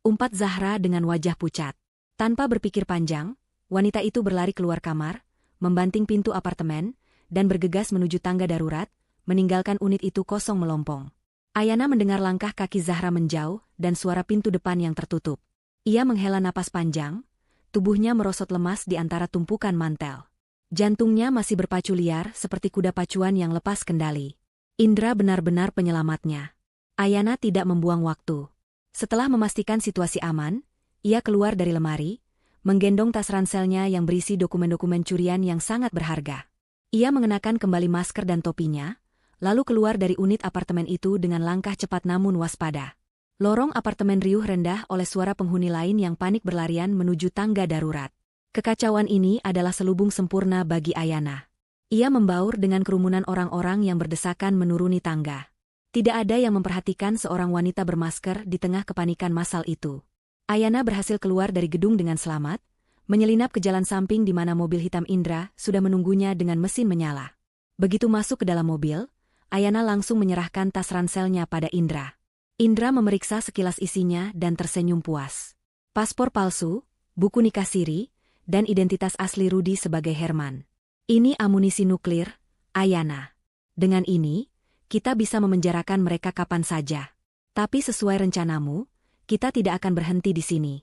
Umpat Zahra dengan wajah pucat. Tanpa berpikir panjang, wanita itu berlari keluar kamar, membanting pintu apartemen, dan bergegas menuju tangga darurat, meninggalkan unit itu kosong melompong. Ayana mendengar langkah kaki Zahra menjauh dan suara pintu depan yang tertutup. Ia menghela napas panjang, tubuhnya merosot lemas di antara tumpukan mantel. Jantungnya masih berpacu liar seperti kuda pacuan yang lepas kendali. Indra benar-benar penyelamatnya. Ayana tidak membuang waktu. Setelah memastikan situasi aman, ia keluar dari lemari, menggendong tas ranselnya yang berisi dokumen-dokumen curian yang sangat berharga. Ia mengenakan kembali masker dan topinya, lalu keluar dari unit apartemen itu dengan langkah cepat namun waspada. Lorong apartemen riuh rendah oleh suara penghuni lain yang panik berlarian menuju tangga darurat. Kekacauan ini adalah selubung sempurna bagi Ayana. Ia membaur dengan kerumunan orang-orang yang berdesakan menuruni tangga. Tidak ada yang memperhatikan seorang wanita bermasker di tengah kepanikan massal itu. Ayana berhasil keluar dari gedung dengan selamat, menyelinap ke jalan samping di mana mobil hitam Indra sudah menunggunya dengan mesin menyala. Begitu masuk ke dalam mobil, Ayana langsung menyerahkan tas ranselnya pada Indra. Indra memeriksa sekilas isinya dan tersenyum puas. Paspor palsu, buku nikah siri, dan identitas asli Rudy sebagai Herman. Ini amunisi nuklir, Ayana. Dengan ini, kita bisa memenjarakan mereka kapan saja. Tapi sesuai rencanamu, kita tidak akan berhenti di sini.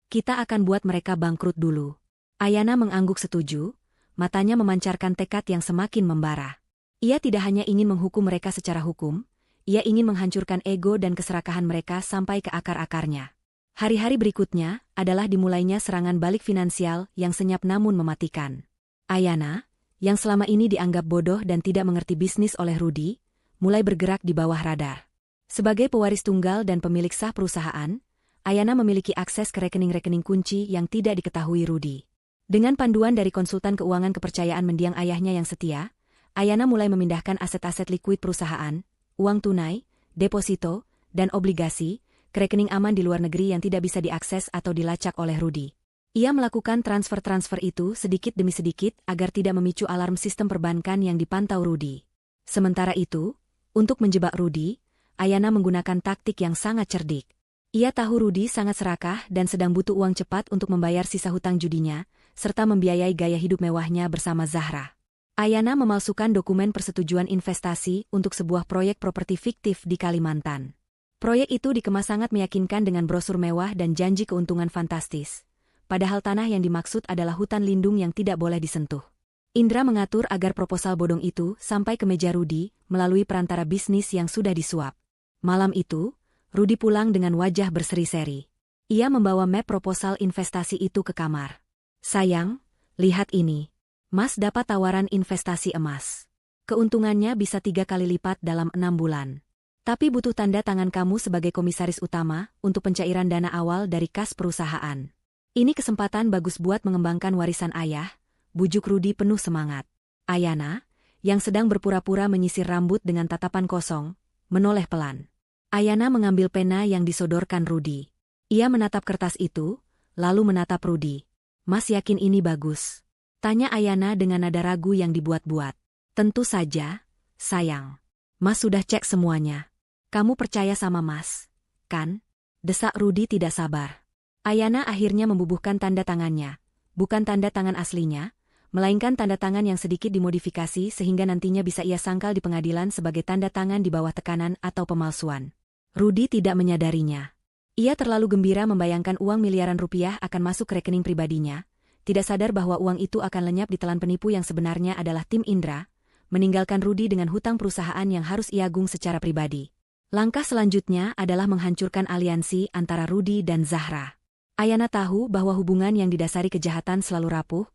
Kita akan buat mereka bangkrut dulu. Ayana mengangguk setuju, matanya memancarkan tekad yang semakin membara. Ia tidak hanya ingin menghukum mereka secara hukum, ia ingin menghancurkan ego dan keserakahan mereka sampai ke akar-akarnya. Hari-hari berikutnya adalah dimulainya serangan balik finansial yang senyap namun mematikan. Ayana, yang selama ini dianggap bodoh dan tidak mengerti bisnis oleh Rudy, mulai bergerak di bawah radar. Sebagai pewaris tunggal dan pemilik sah perusahaan, Ayana memiliki akses ke rekening-rekening kunci yang tidak diketahui Rudy. Dengan panduan dari konsultan keuangan kepercayaan mendiang ayahnya yang setia, Ayana mulai memindahkan aset-aset likuid perusahaan, uang tunai, deposito, dan obligasi, ke rekening aman di luar negeri yang tidak bisa diakses atau dilacak oleh Rudy. Ia melakukan transfer-transfer itu sedikit demi sedikit agar tidak memicu alarm sistem perbankan yang dipantau Rudy. Sementara itu, untuk menjebak Rudy, Ayana menggunakan taktik yang sangat cerdik. Ia tahu Rudy sangat serakah dan sedang butuh uang cepat untuk membayar sisa hutang judinya, serta membiayai gaya hidup mewahnya bersama Zahra. Ayana memalsukan dokumen persetujuan investasi untuk sebuah proyek properti fiktif di Kalimantan. Proyek itu dikemas sangat meyakinkan dengan brosur mewah dan janji keuntungan fantastis. Padahal tanah yang dimaksud adalah hutan lindung yang tidak boleh disentuh. Indra mengatur agar proposal bodong itu sampai ke meja Rudy melalui perantara bisnis yang sudah disuap. Malam itu, Rudy pulang dengan wajah berseri-seri. Ia membawa map proposal investasi itu ke kamar. Sayang, lihat ini. Mas dapat tawaran investasi emas. Keuntungannya bisa 3 kali lipat dalam 6 bulan. Tapi butuh tanda tangan kamu sebagai komisaris utama untuk pencairan dana awal dari kas perusahaan. Ini kesempatan bagus buat mengembangkan warisan ayah, bujuk Rudy penuh semangat. Ayana, yang sedang berpura-pura menyisir rambut dengan tatapan kosong, menoleh pelan. Ayana mengambil pena yang disodorkan Rudy. Ia menatap kertas itu, lalu menatap Rudy. Mas yakin ini bagus? Tanya Ayana dengan nada ragu yang dibuat-buat. Tentu saja, sayang. Mas sudah cek semuanya. Kamu percaya sama Mas, kan? Desak Rudy tidak sabar. Ayana akhirnya membubuhkan tanda tangannya. Bukan tanda tangan aslinya, melainkan tanda tangan yang sedikit dimodifikasi sehingga nantinya bisa ia sangkal di pengadilan sebagai tanda tangan di bawah tekanan atau pemalsuan. Rudy tidak menyadarinya. Ia terlalu gembira membayangkan uang miliaran rupiah akan masuk ke rekening pribadinya, tidak sadar bahwa uang itu akan lenyap ditelan penipu yang sebenarnya adalah tim Indra, meninggalkan Rudy dengan hutang perusahaan yang harus ia agung secara pribadi. Langkah selanjutnya adalah menghancurkan aliansi antara Rudy dan Zahra. Ayana tahu bahwa hubungan yang didasari kejahatan selalu rapuh,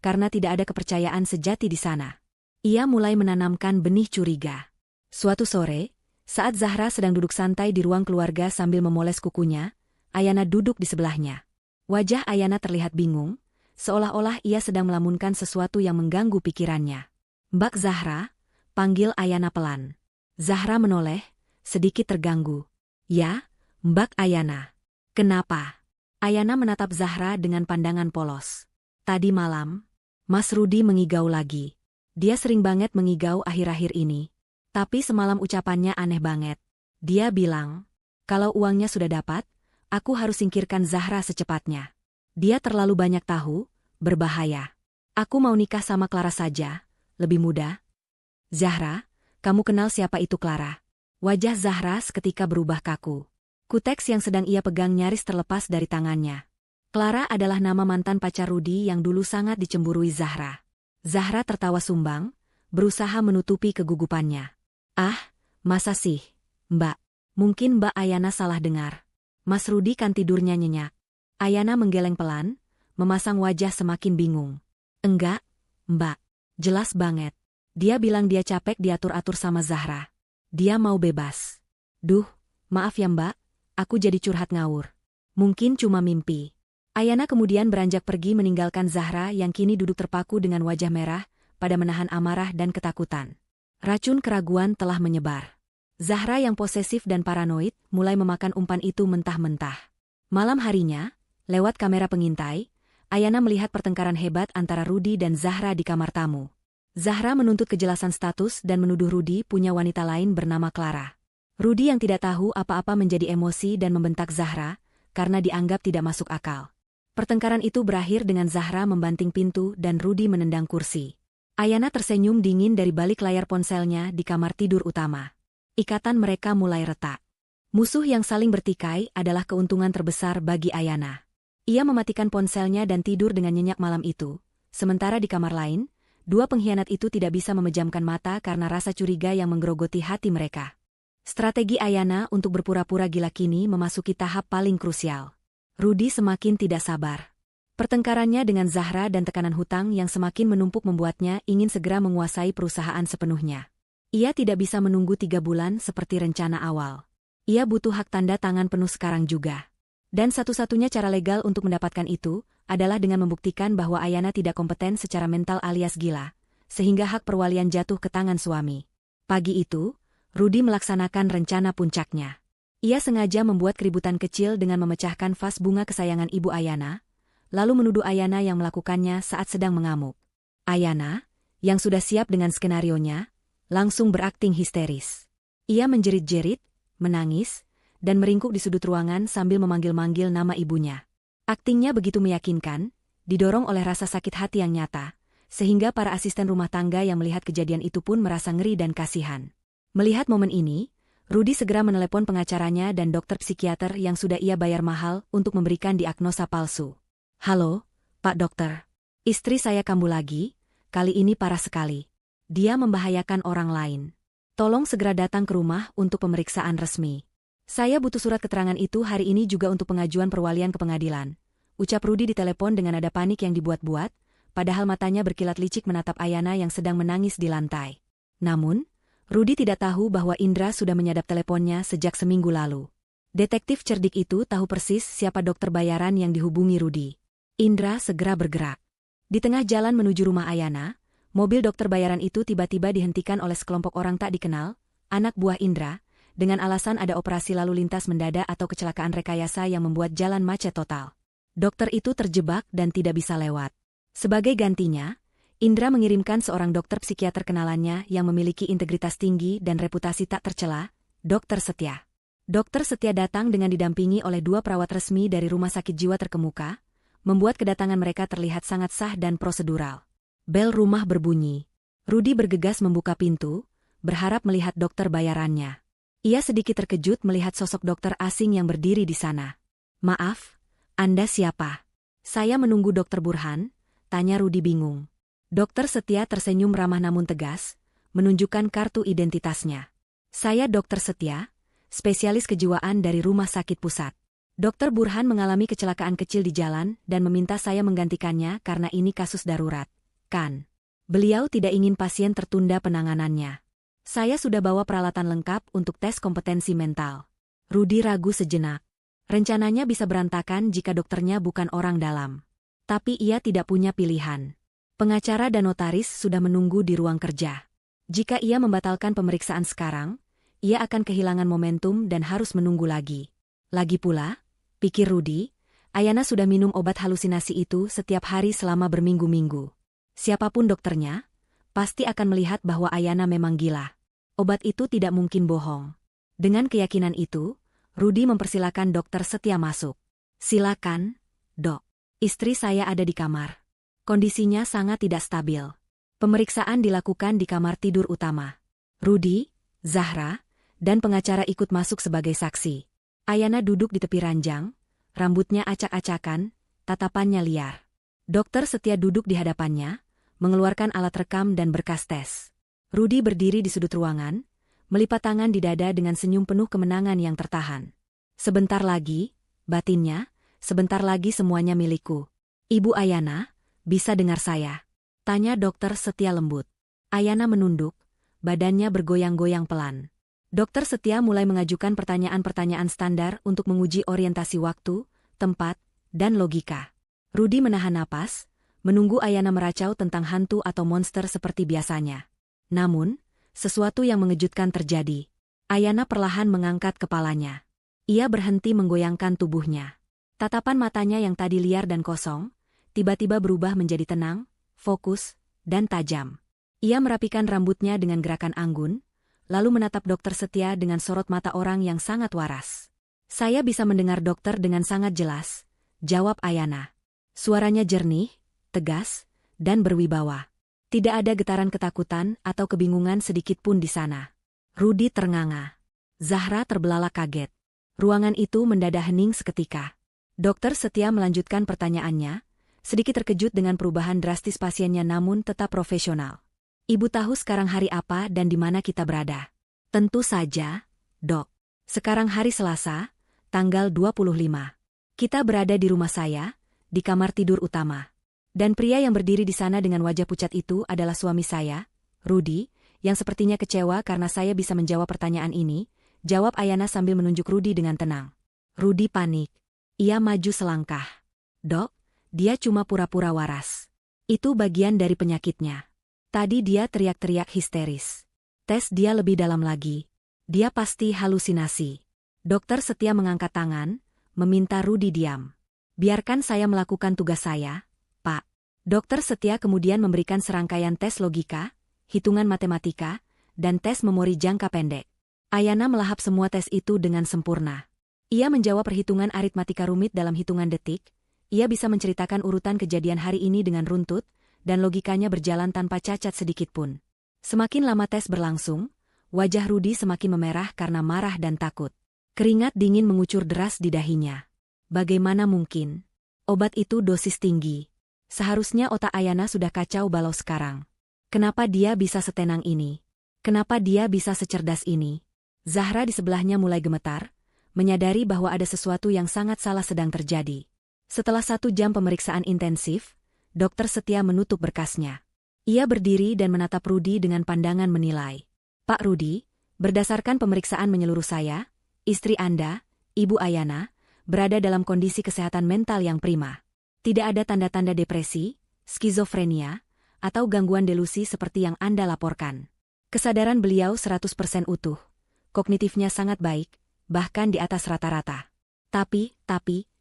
karena tidak ada kepercayaan sejati di sana. Ia mulai menanamkan benih curiga. Suatu sore, saat Zahra sedang duduk santai di ruang keluarga sambil memoles kukunya, Ayana duduk di sebelahnya. Wajah Ayana terlihat bingung, seolah-olah ia sedang melamunkan sesuatu yang mengganggu pikirannya. Mbak Zahra, Panggil Ayana pelan. Zahra menoleh, sedikit terganggu. Ya, Mbak Ayana. Kenapa? Ayana menatap Zahra dengan pandangan polos. Tadi malam, Mas Rudi mengigau lagi. Dia sering banget mengigau akhir-akhir ini. Tapi semalam ucapannya aneh banget. Dia bilang, kalau uangnya sudah dapat, aku harus singkirkan Zahra secepatnya. Dia terlalu banyak tahu, berbahaya. Aku mau nikah sama Clara saja, lebih mudah. Zahra, kamu kenal siapa itu Clara? Wajah Zahra seketika berubah kaku. Kuteks yang sedang ia pegang nyaris terlepas dari tangannya. Clara adalah nama mantan pacar Rudi yang dulu sangat dicemburui Zahra. Zahra tertawa sumbang, berusaha menutupi kegugupannya. Ah, masa sih, Mbak? Mungkin Mbak Ayana salah dengar. Mas Rudi kan tidurnya nyenyak. Ayana menggeleng pelan, memasang wajah semakin bingung. Enggak, Mbak. Jelas banget. Dia bilang dia capek diatur-atur sama Zahra. Dia mau bebas. Duh, maaf ya Mbak. Aku jadi curhat ngawur. Mungkin cuma mimpi. Ayana kemudian beranjak pergi meninggalkan Zahra yang kini duduk terpaku dengan wajah merah, pada menahan amarah dan ketakutan. Racun keraguan telah menyebar. Zahra yang posesif dan paranoid mulai memakan umpan itu mentah-mentah. Malam harinya, lewat kamera pengintai, Ayana melihat pertengkaran hebat antara Rudi dan Zahra di kamar tamu. Zahra menuntut kejelasan status dan menuduh Rudi punya wanita lain bernama Clara. Rudi yang tidak tahu apa-apa menjadi emosi dan membentak Zahra, karena dianggap tidak masuk akal. Pertengkaran itu berakhir dengan Zahra membanting pintu dan Rudi menendang kursi. Ayana tersenyum dingin dari balik layar ponselnya di kamar tidur utama. Ikatan mereka mulai retak. Musuh yang saling bertikai adalah keuntungan terbesar bagi Ayana. Ia mematikan ponselnya dan tidur dengan nyenyak malam itu. Sementara di kamar lain, dua pengkhianat itu tidak bisa memejamkan mata karena rasa curiga yang menggerogoti hati mereka. Strategi Ayana untuk berpura-pura gila kini memasuki tahap paling krusial. Rudi semakin tidak sabar. Pertengkarannya dengan Zahra dan tekanan hutang yang semakin menumpuk membuatnya ingin segera menguasai perusahaan sepenuhnya. Ia tidak bisa menunggu 3 bulan seperti rencana awal. Ia butuh hak tanda tangan penuh sekarang juga. Dan satu-satunya cara legal untuk mendapatkan itu adalah dengan membuktikan bahwa Ayana tidak kompeten secara mental alias gila, sehingga hak perwalian jatuh ke tangan suami. Pagi itu, Rudi melaksanakan rencana puncaknya. Ia sengaja membuat keributan kecil dengan memecahkan vas bunga kesayangan ibu Ayana, lalu menuduh Ayana yang melakukannya saat sedang mengamuk. Ayana, yang sudah siap dengan skenarionya, langsung berakting histeris. Ia menjerit-jerit, menangis, dan meringkuk di sudut ruangan sambil memanggil-manggil nama ibunya. Aktingnya begitu meyakinkan, didorong oleh rasa sakit hati yang nyata, sehingga para asisten rumah tangga yang melihat kejadian itu pun merasa ngeri dan kasihan. Melihat momen ini, Rudi segera menelepon pengacaranya dan dokter psikiater yang sudah ia bayar mahal untuk memberikan diagnosa palsu. Halo, Pak Dokter. Istri saya kambuh lagi, kali ini parah sekali. Dia membahayakan orang lain. Tolong segera datang ke rumah untuk pemeriksaan resmi. Saya butuh surat keterangan itu hari ini juga untuk pengajuan perwalian ke pengadilan. Ucap Rudi di telepon dengan nada panik yang dibuat-buat, padahal matanya berkilat licik menatap Ayana yang sedang menangis di lantai. Namun, Rudi tidak tahu bahwa Indra sudah menyadap teleponnya sejak seminggu lalu. Detektif cerdik itu tahu persis siapa dokter bayaran yang dihubungi Rudi. Indra segera bergerak. Di tengah jalan menuju rumah Ayana, mobil dokter bayaran itu tiba-tiba dihentikan oleh sekelompok orang tak dikenal, anak buah Indra, dengan alasan ada operasi lalu lintas mendadak atau kecelakaan rekayasa yang membuat jalan macet total. Dokter itu terjebak dan tidak bisa lewat. Sebagai gantinya, Indra mengirimkan seorang dokter psikiater kenalannya yang memiliki integritas tinggi dan reputasi tak tercela, Dr. Setia. Dr. Setia datang dengan didampingi oleh 2 perawat resmi dari rumah sakit jiwa terkemuka, membuat kedatangan mereka terlihat sangat sah dan prosedural. Bel rumah berbunyi. Rudi bergegas membuka pintu, berharap melihat dokter bayarannya. Ia sedikit terkejut melihat sosok dokter asing yang berdiri di sana. Maaf, Anda siapa? Saya menunggu Dr. Burhan, tanya Rudi bingung. Dokter Setia tersenyum ramah namun tegas, menunjukkan kartu identitasnya. Saya Dokter Setia, spesialis kejiwaan dari Rumah Sakit Pusat. Dokter Burhan mengalami kecelakaan kecil di jalan dan meminta saya menggantikannya karena ini kasus darurat, kan? Beliau tidak ingin pasien tertunda penanganannya. Saya sudah bawa peralatan lengkap untuk tes kompetensi mental. Rudi ragu sejenak. Rencananya bisa berantakan jika dokternya bukan orang dalam. Tapi ia tidak punya pilihan. Pengacara dan notaris sudah menunggu di ruang kerja. Jika ia membatalkan pemeriksaan sekarang, ia akan kehilangan momentum dan harus menunggu lagi. Lagi pula, pikir Rudy, Ayana sudah minum obat halusinasi itu setiap hari selama berminggu-minggu. Siapapun dokternya, pasti akan melihat bahwa Ayana memang gila. Obat itu tidak mungkin bohong. Dengan keyakinan itu, Rudy mempersilakan dokter Setia masuk. Silakan, Dok. Istri saya ada di kamar. Kondisinya sangat tidak stabil. Pemeriksaan dilakukan di kamar tidur utama. Rudy, Zahra, dan pengacara ikut masuk sebagai saksi. Ayana duduk di tepi ranjang, rambutnya acak-acakan, tatapannya liar. Dokter Setia duduk di hadapannya, mengeluarkan alat rekam dan berkas tes. Rudy berdiri di sudut ruangan, melipat tangan di dada dengan senyum penuh kemenangan yang tertahan. Sebentar lagi, batinnya, sebentar lagi semuanya milikku. Ibu Ayana, bisa dengar saya? Tanya dokter Setia lembut. Ayana menunduk, badannya bergoyang-goyang pelan. Dokter Setia mulai mengajukan pertanyaan-pertanyaan standar untuk menguji orientasi waktu, tempat, dan logika. Rudy menahan napas, menunggu Ayana meracau tentang hantu atau monster seperti biasanya. Namun, sesuatu yang mengejutkan terjadi. Ayana perlahan mengangkat kepalanya. Ia berhenti menggoyangkan tubuhnya. Tatapan matanya yang tadi liar dan kosong, tiba-tiba berubah menjadi tenang, fokus, dan tajam. Ia merapikan rambutnya dengan gerakan anggun, lalu menatap dokter Setia dengan sorot mata orang yang sangat waras. Saya bisa mendengar dokter dengan sangat jelas, jawab Ayana. Suaranya jernih, tegas, dan berwibawa. Tidak ada getaran ketakutan atau kebingungan sedikit pun di sana. Rudy ternganga. Zahra terbelalak kaget. Ruangan itu mendadak hening seketika. Dokter Setia melanjutkan pertanyaannya, sedikit terkejut dengan perubahan drastis pasiennya namun tetap profesional. Ibu tahu sekarang hari apa dan di mana kita berada? Tentu saja, Dok. Sekarang hari Selasa, tanggal 25. Kita berada di rumah saya, di kamar tidur utama. Dan pria yang berdiri di sana dengan wajah pucat itu adalah suami saya, Rudy, yang sepertinya kecewa karena saya bisa menjawab pertanyaan ini, jawab Ayana sambil menunjuk Rudy dengan tenang. Rudy panik. Ia maju selangkah. Dok, dia cuma pura-pura waras. Itu bagian dari penyakitnya. Tadi dia teriak-teriak histeris. Tes dia lebih dalam lagi. Dia pasti halusinasi. Dokter Setia mengangkat tangan, meminta Rudy diam. Biarkan saya melakukan tugas saya, Pak. Dokter Setia kemudian memberikan serangkaian tes logika, hitungan matematika, dan tes memori jangka pendek. Ayana melahap semua tes itu dengan sempurna. Ia menjawab perhitungan aritmatika rumit dalam hitungan detik, ia bisa menceritakan urutan kejadian hari ini dengan runtut, dan logikanya berjalan tanpa cacat sedikitpun. Semakin lama tes berlangsung, wajah Rudy semakin memerah karena marah dan takut. Keringat dingin mengucur deras di dahinya. Bagaimana mungkin? Obat itu dosis tinggi. Seharusnya otak Ayana sudah kacau balau sekarang. Kenapa dia bisa setenang ini? Kenapa dia bisa secerdas ini? Zahra di sebelahnya mulai gemetar, menyadari bahwa ada sesuatu yang sangat salah sedang terjadi. Setelah 1 jam pemeriksaan intensif, dokter Setia menutup berkasnya. Ia berdiri dan menatap Rudy dengan pandangan menilai. Pak Rudy, berdasarkan pemeriksaan menyeluruh saya, istri Anda, Ibu Ayana, berada dalam kondisi kesehatan mental yang prima. Tidak ada tanda-tanda depresi, skizofrenia, atau gangguan delusi seperti yang Anda laporkan. Kesadaran beliau 100% utuh. Kognitifnya sangat baik, bahkan di atas rata-rata. Tapi,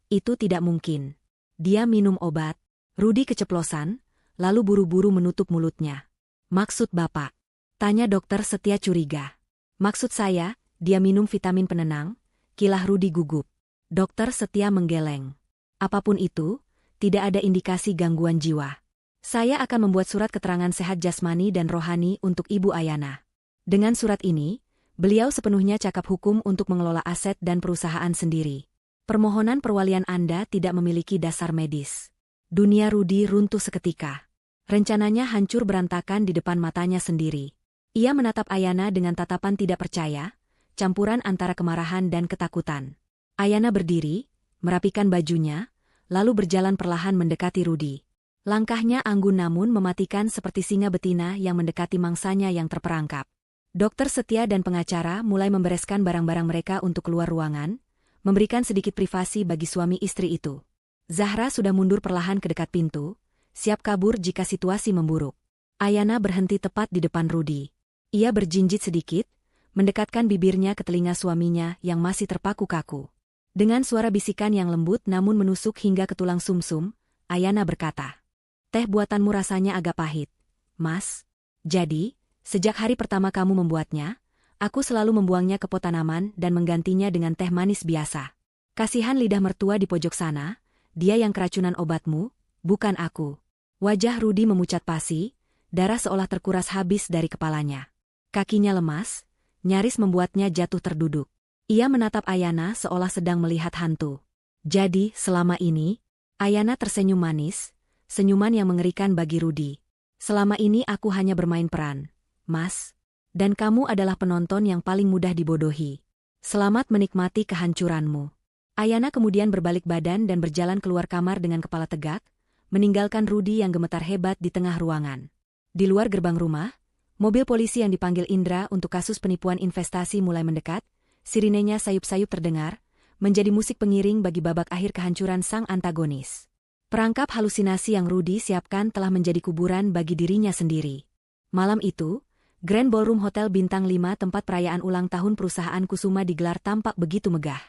itu tidak mungkin. Dia minum obat. Rudy keceplosan, lalu buru-buru menutup mulutnya. Maksud Bapak? Tanya dokter Setia curiga. Maksud saya, dia minum vitamin penenang, kilah Rudy gugup. Dokter Setia menggeleng. Apapun itu, tidak ada indikasi gangguan jiwa. Saya akan membuat surat keterangan sehat jasmani dan rohani untuk Ibu Ayana. Dengan surat ini, beliau sepenuhnya cakap hukum untuk mengelola aset dan perusahaan sendiri. Permohonan perwalian Anda tidak memiliki dasar medis. Dunia Rudy runtuh seketika. Rencananya hancur berantakan di depan matanya sendiri. Ia menatap Ayana dengan tatapan tidak percaya, campuran antara kemarahan dan ketakutan. Ayana berdiri, merapikan bajunya, lalu berjalan perlahan mendekati Rudy. Langkahnya anggun namun mematikan seperti singa betina yang mendekati mangsanya yang terperangkap. Dokter Setia dan pengacara mulai membereskan barang-barang mereka untuk keluar ruangan, memberikan sedikit privasi bagi suami istri itu. Zahra sudah mundur perlahan ke dekat pintu, siap kabur jika situasi memburuk. Ayana berhenti tepat di depan Rudy. Ia berjinjit sedikit, mendekatkan bibirnya ke telinga suaminya yang masih terpaku kaku. Dengan suara bisikan yang lembut namun menusuk hingga ke tulang sumsum, Ayana berkata, "Teh buatanmu rasanya agak pahit, Mas. Jadi, sejak hari pertama kamu membuatnya, aku selalu membuangnya ke pot tanaman dan menggantinya dengan teh manis biasa. Kasihan lidah mertua di pojok sana, dia yang keracunan obatmu, bukan aku." Wajah Rudi memucat pasi, darah seolah terkuras habis dari kepalanya. Kakinya lemas, nyaris membuatnya jatuh terduduk. Ia menatap Ayana seolah sedang melihat hantu. Jadi, selama ini, Ayana tersenyum manis, senyuman yang mengerikan bagi Rudi. "Selama ini aku hanya bermain peran, Mas. Dan kamu adalah penonton yang paling mudah dibodohi. Selamat menikmati kehancuranmu." Ayana kemudian berbalik badan dan berjalan keluar kamar dengan kepala tegak, meninggalkan Rudi yang gemetar hebat di tengah ruangan. Di luar gerbang rumah, mobil polisi yang dipanggil Indra untuk kasus penipuan investasi mulai mendekat, sirinenya sayup-sayup terdengar, menjadi musik pengiring bagi babak akhir kehancuran sang antagonis. Perangkap halusinasi yang Rudi siapkan telah menjadi kuburan bagi dirinya sendiri. Malam itu, Grand Ballroom Hotel Bintang 5 tempat perayaan ulang tahun perusahaan Kusuma digelar tampak begitu megah.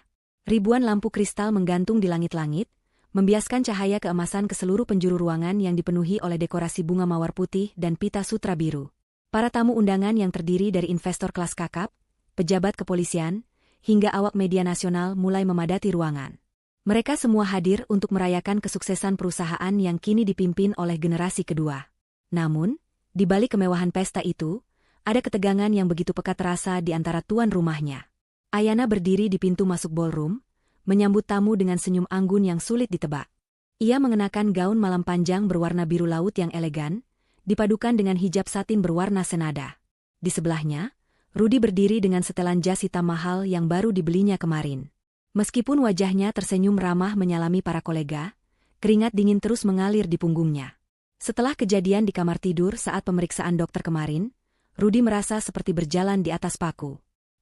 Ribuan lampu kristal menggantung di langit-langit, membiaskan cahaya keemasan ke seluruh penjuru ruangan yang dipenuhi oleh dekorasi bunga mawar putih dan pita sutra biru. Para tamu undangan yang terdiri dari investor kelas kakap, pejabat kepolisian, hingga awak media nasional mulai memadati ruangan. Mereka semua hadir untuk merayakan kesuksesan perusahaan yang kini dipimpin oleh generasi kedua. Namun, di balik kemewahan pesta itu, ada ketegangan yang begitu pekat terasa di antara tuan rumahnya. Ayana berdiri di pintu masuk ballroom, menyambut tamu dengan senyum anggun yang sulit ditebak. Ia mengenakan gaun malam panjang berwarna biru laut yang elegan, dipadukan dengan hijab satin berwarna senada. Di sebelahnya, Rudi berdiri dengan setelan jas hitam mahal yang baru dibelinya kemarin. Meskipun wajahnya tersenyum ramah menyalami para kolega, keringat dingin terus mengalir di punggungnya. Setelah kejadian di kamar tidur saat pemeriksaan dokter kemarin, Rudi merasa seperti berjalan di atas paku.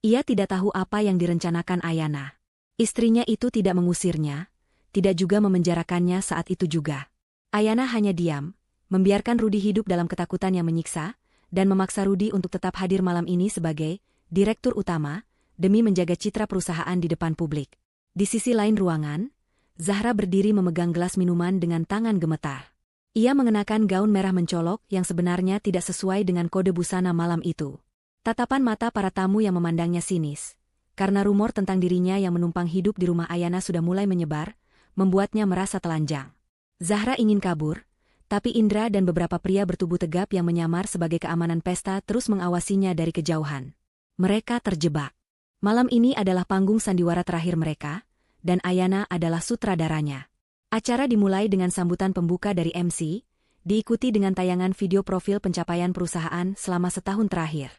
Ia tidak tahu apa yang direncanakan Ayana. Istrinya itu tidak mengusirnya, tidak juga memenjarakannya saat itu juga. Ayana hanya diam, membiarkan Rudi hidup dalam ketakutan yang menyiksa, dan memaksa Rudi untuk tetap hadir malam ini sebagai direktur utama, demi menjaga citra perusahaan di depan publik. Di sisi lain ruangan, Zahra berdiri memegang gelas minuman dengan tangan gemetar. Ia mengenakan gaun merah mencolok yang sebenarnya tidak sesuai dengan kode busana malam itu. Tatapan mata para tamu yang memandangnya sinis, karena rumor tentang dirinya yang menumpang hidup di rumah Ayana sudah mulai menyebar, membuatnya merasa telanjang. Zahra ingin kabur, tapi Indra dan beberapa pria bertubuh tegap yang menyamar sebagai keamanan pesta terus mengawasinya dari kejauhan. Mereka terjebak. Malam ini adalah panggung sandiwara terakhir mereka, dan Ayana adalah sutradaranya. Acara dimulai dengan sambutan pembuka dari MC, diikuti dengan tayangan video profil pencapaian perusahaan selama setahun terakhir.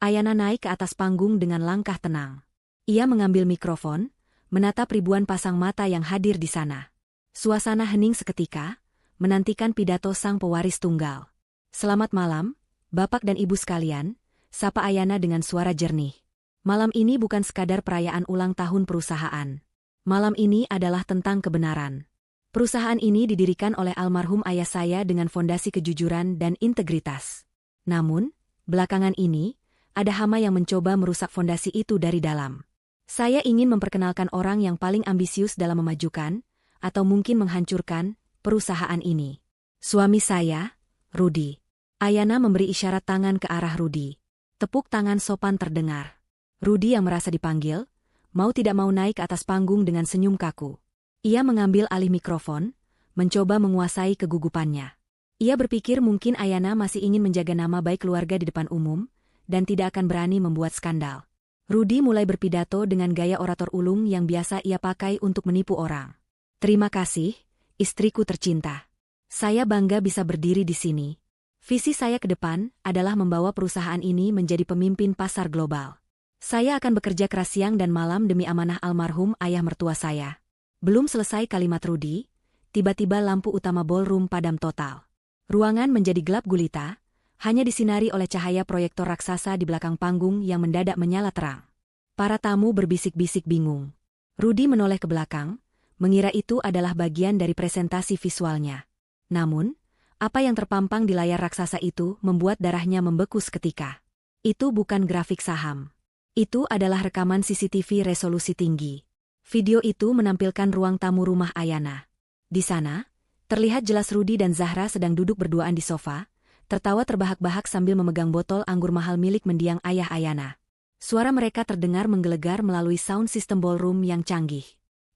Ayana naik ke atas panggung dengan langkah tenang. Ia mengambil mikrofon, menatap ribuan pasang mata yang hadir di sana. Suasana hening seketika, menantikan pidato sang pewaris tunggal. "Selamat malam, Bapak dan Ibu sekalian," sapa Ayana dengan suara jernih. "Malam ini bukan sekadar perayaan ulang tahun perusahaan. Malam ini adalah tentang kebenaran. Perusahaan ini didirikan oleh almarhum ayah saya dengan fondasi kejujuran dan integritas. Namun, belakangan ini, ada hama yang mencoba merusak fondasi itu dari dalam. Saya ingin memperkenalkan orang yang paling ambisius dalam memajukan, atau mungkin menghancurkan, perusahaan ini. Suami saya, Rudi." Ayana memberi isyarat tangan ke arah Rudi. Tepuk tangan sopan terdengar. Rudi yang merasa dipanggil, mau tidak mau naik ke atas panggung dengan senyum kaku. Ia mengambil alih mikrofon, mencoba menguasai kegugupannya. Ia berpikir mungkin Ayana masih ingin menjaga nama baik keluarga di depan umum, dan tidak akan berani membuat skandal. Rudi mulai berpidato dengan gaya orator ulung yang biasa ia pakai untuk menipu orang. "Terima kasih, istriku tercinta. Saya bangga bisa berdiri di sini. Visi saya ke depan adalah membawa perusahaan ini menjadi pemimpin pasar global. Saya akan bekerja keras siang dan malam demi amanah almarhum ayah mertua saya." Belum selesai kalimat Rudi, tiba-tiba lampu utama ballroom padam total. Ruangan menjadi gelap gulita, hanya disinari oleh cahaya proyektor raksasa di belakang panggung yang mendadak menyala terang. Para tamu berbisik-bisik bingung. Rudi menoleh ke belakang, mengira itu adalah bagian dari presentasi visualnya. Namun, apa yang terpampang di layar raksasa itu membuat darahnya membeku seketika. Itu bukan grafik saham. Itu adalah rekaman CCTV resolusi tinggi. Video itu menampilkan ruang tamu rumah Ayana. Di sana, terlihat jelas Rudy dan Zahra sedang duduk berduaan di sofa, tertawa terbahak-bahak sambil memegang botol anggur mahal milik mendiang ayah Ayana. Suara mereka terdengar menggelegar melalui sound system ballroom yang canggih.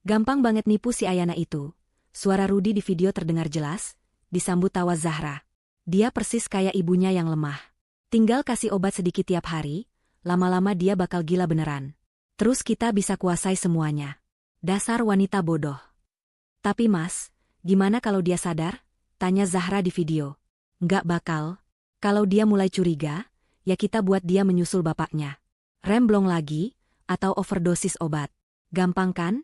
Gampang banget nipu si Ayana itu. Suara Rudy di video terdengar jelas, disambut tawa Zahra. Dia persis kayak ibunya yang lemah. Tinggal kasih obat sedikit tiap hari, lama-lama dia bakal gila beneran. Terus kita bisa kuasai semuanya. Dasar wanita bodoh. Tapi mas, gimana kalau dia sadar? Tanya Zahra di video. Nggak bakal. Kalau dia mulai curiga, ya kita buat dia menyusul bapaknya. Remblong lagi, atau overdosis obat. Gampang kan?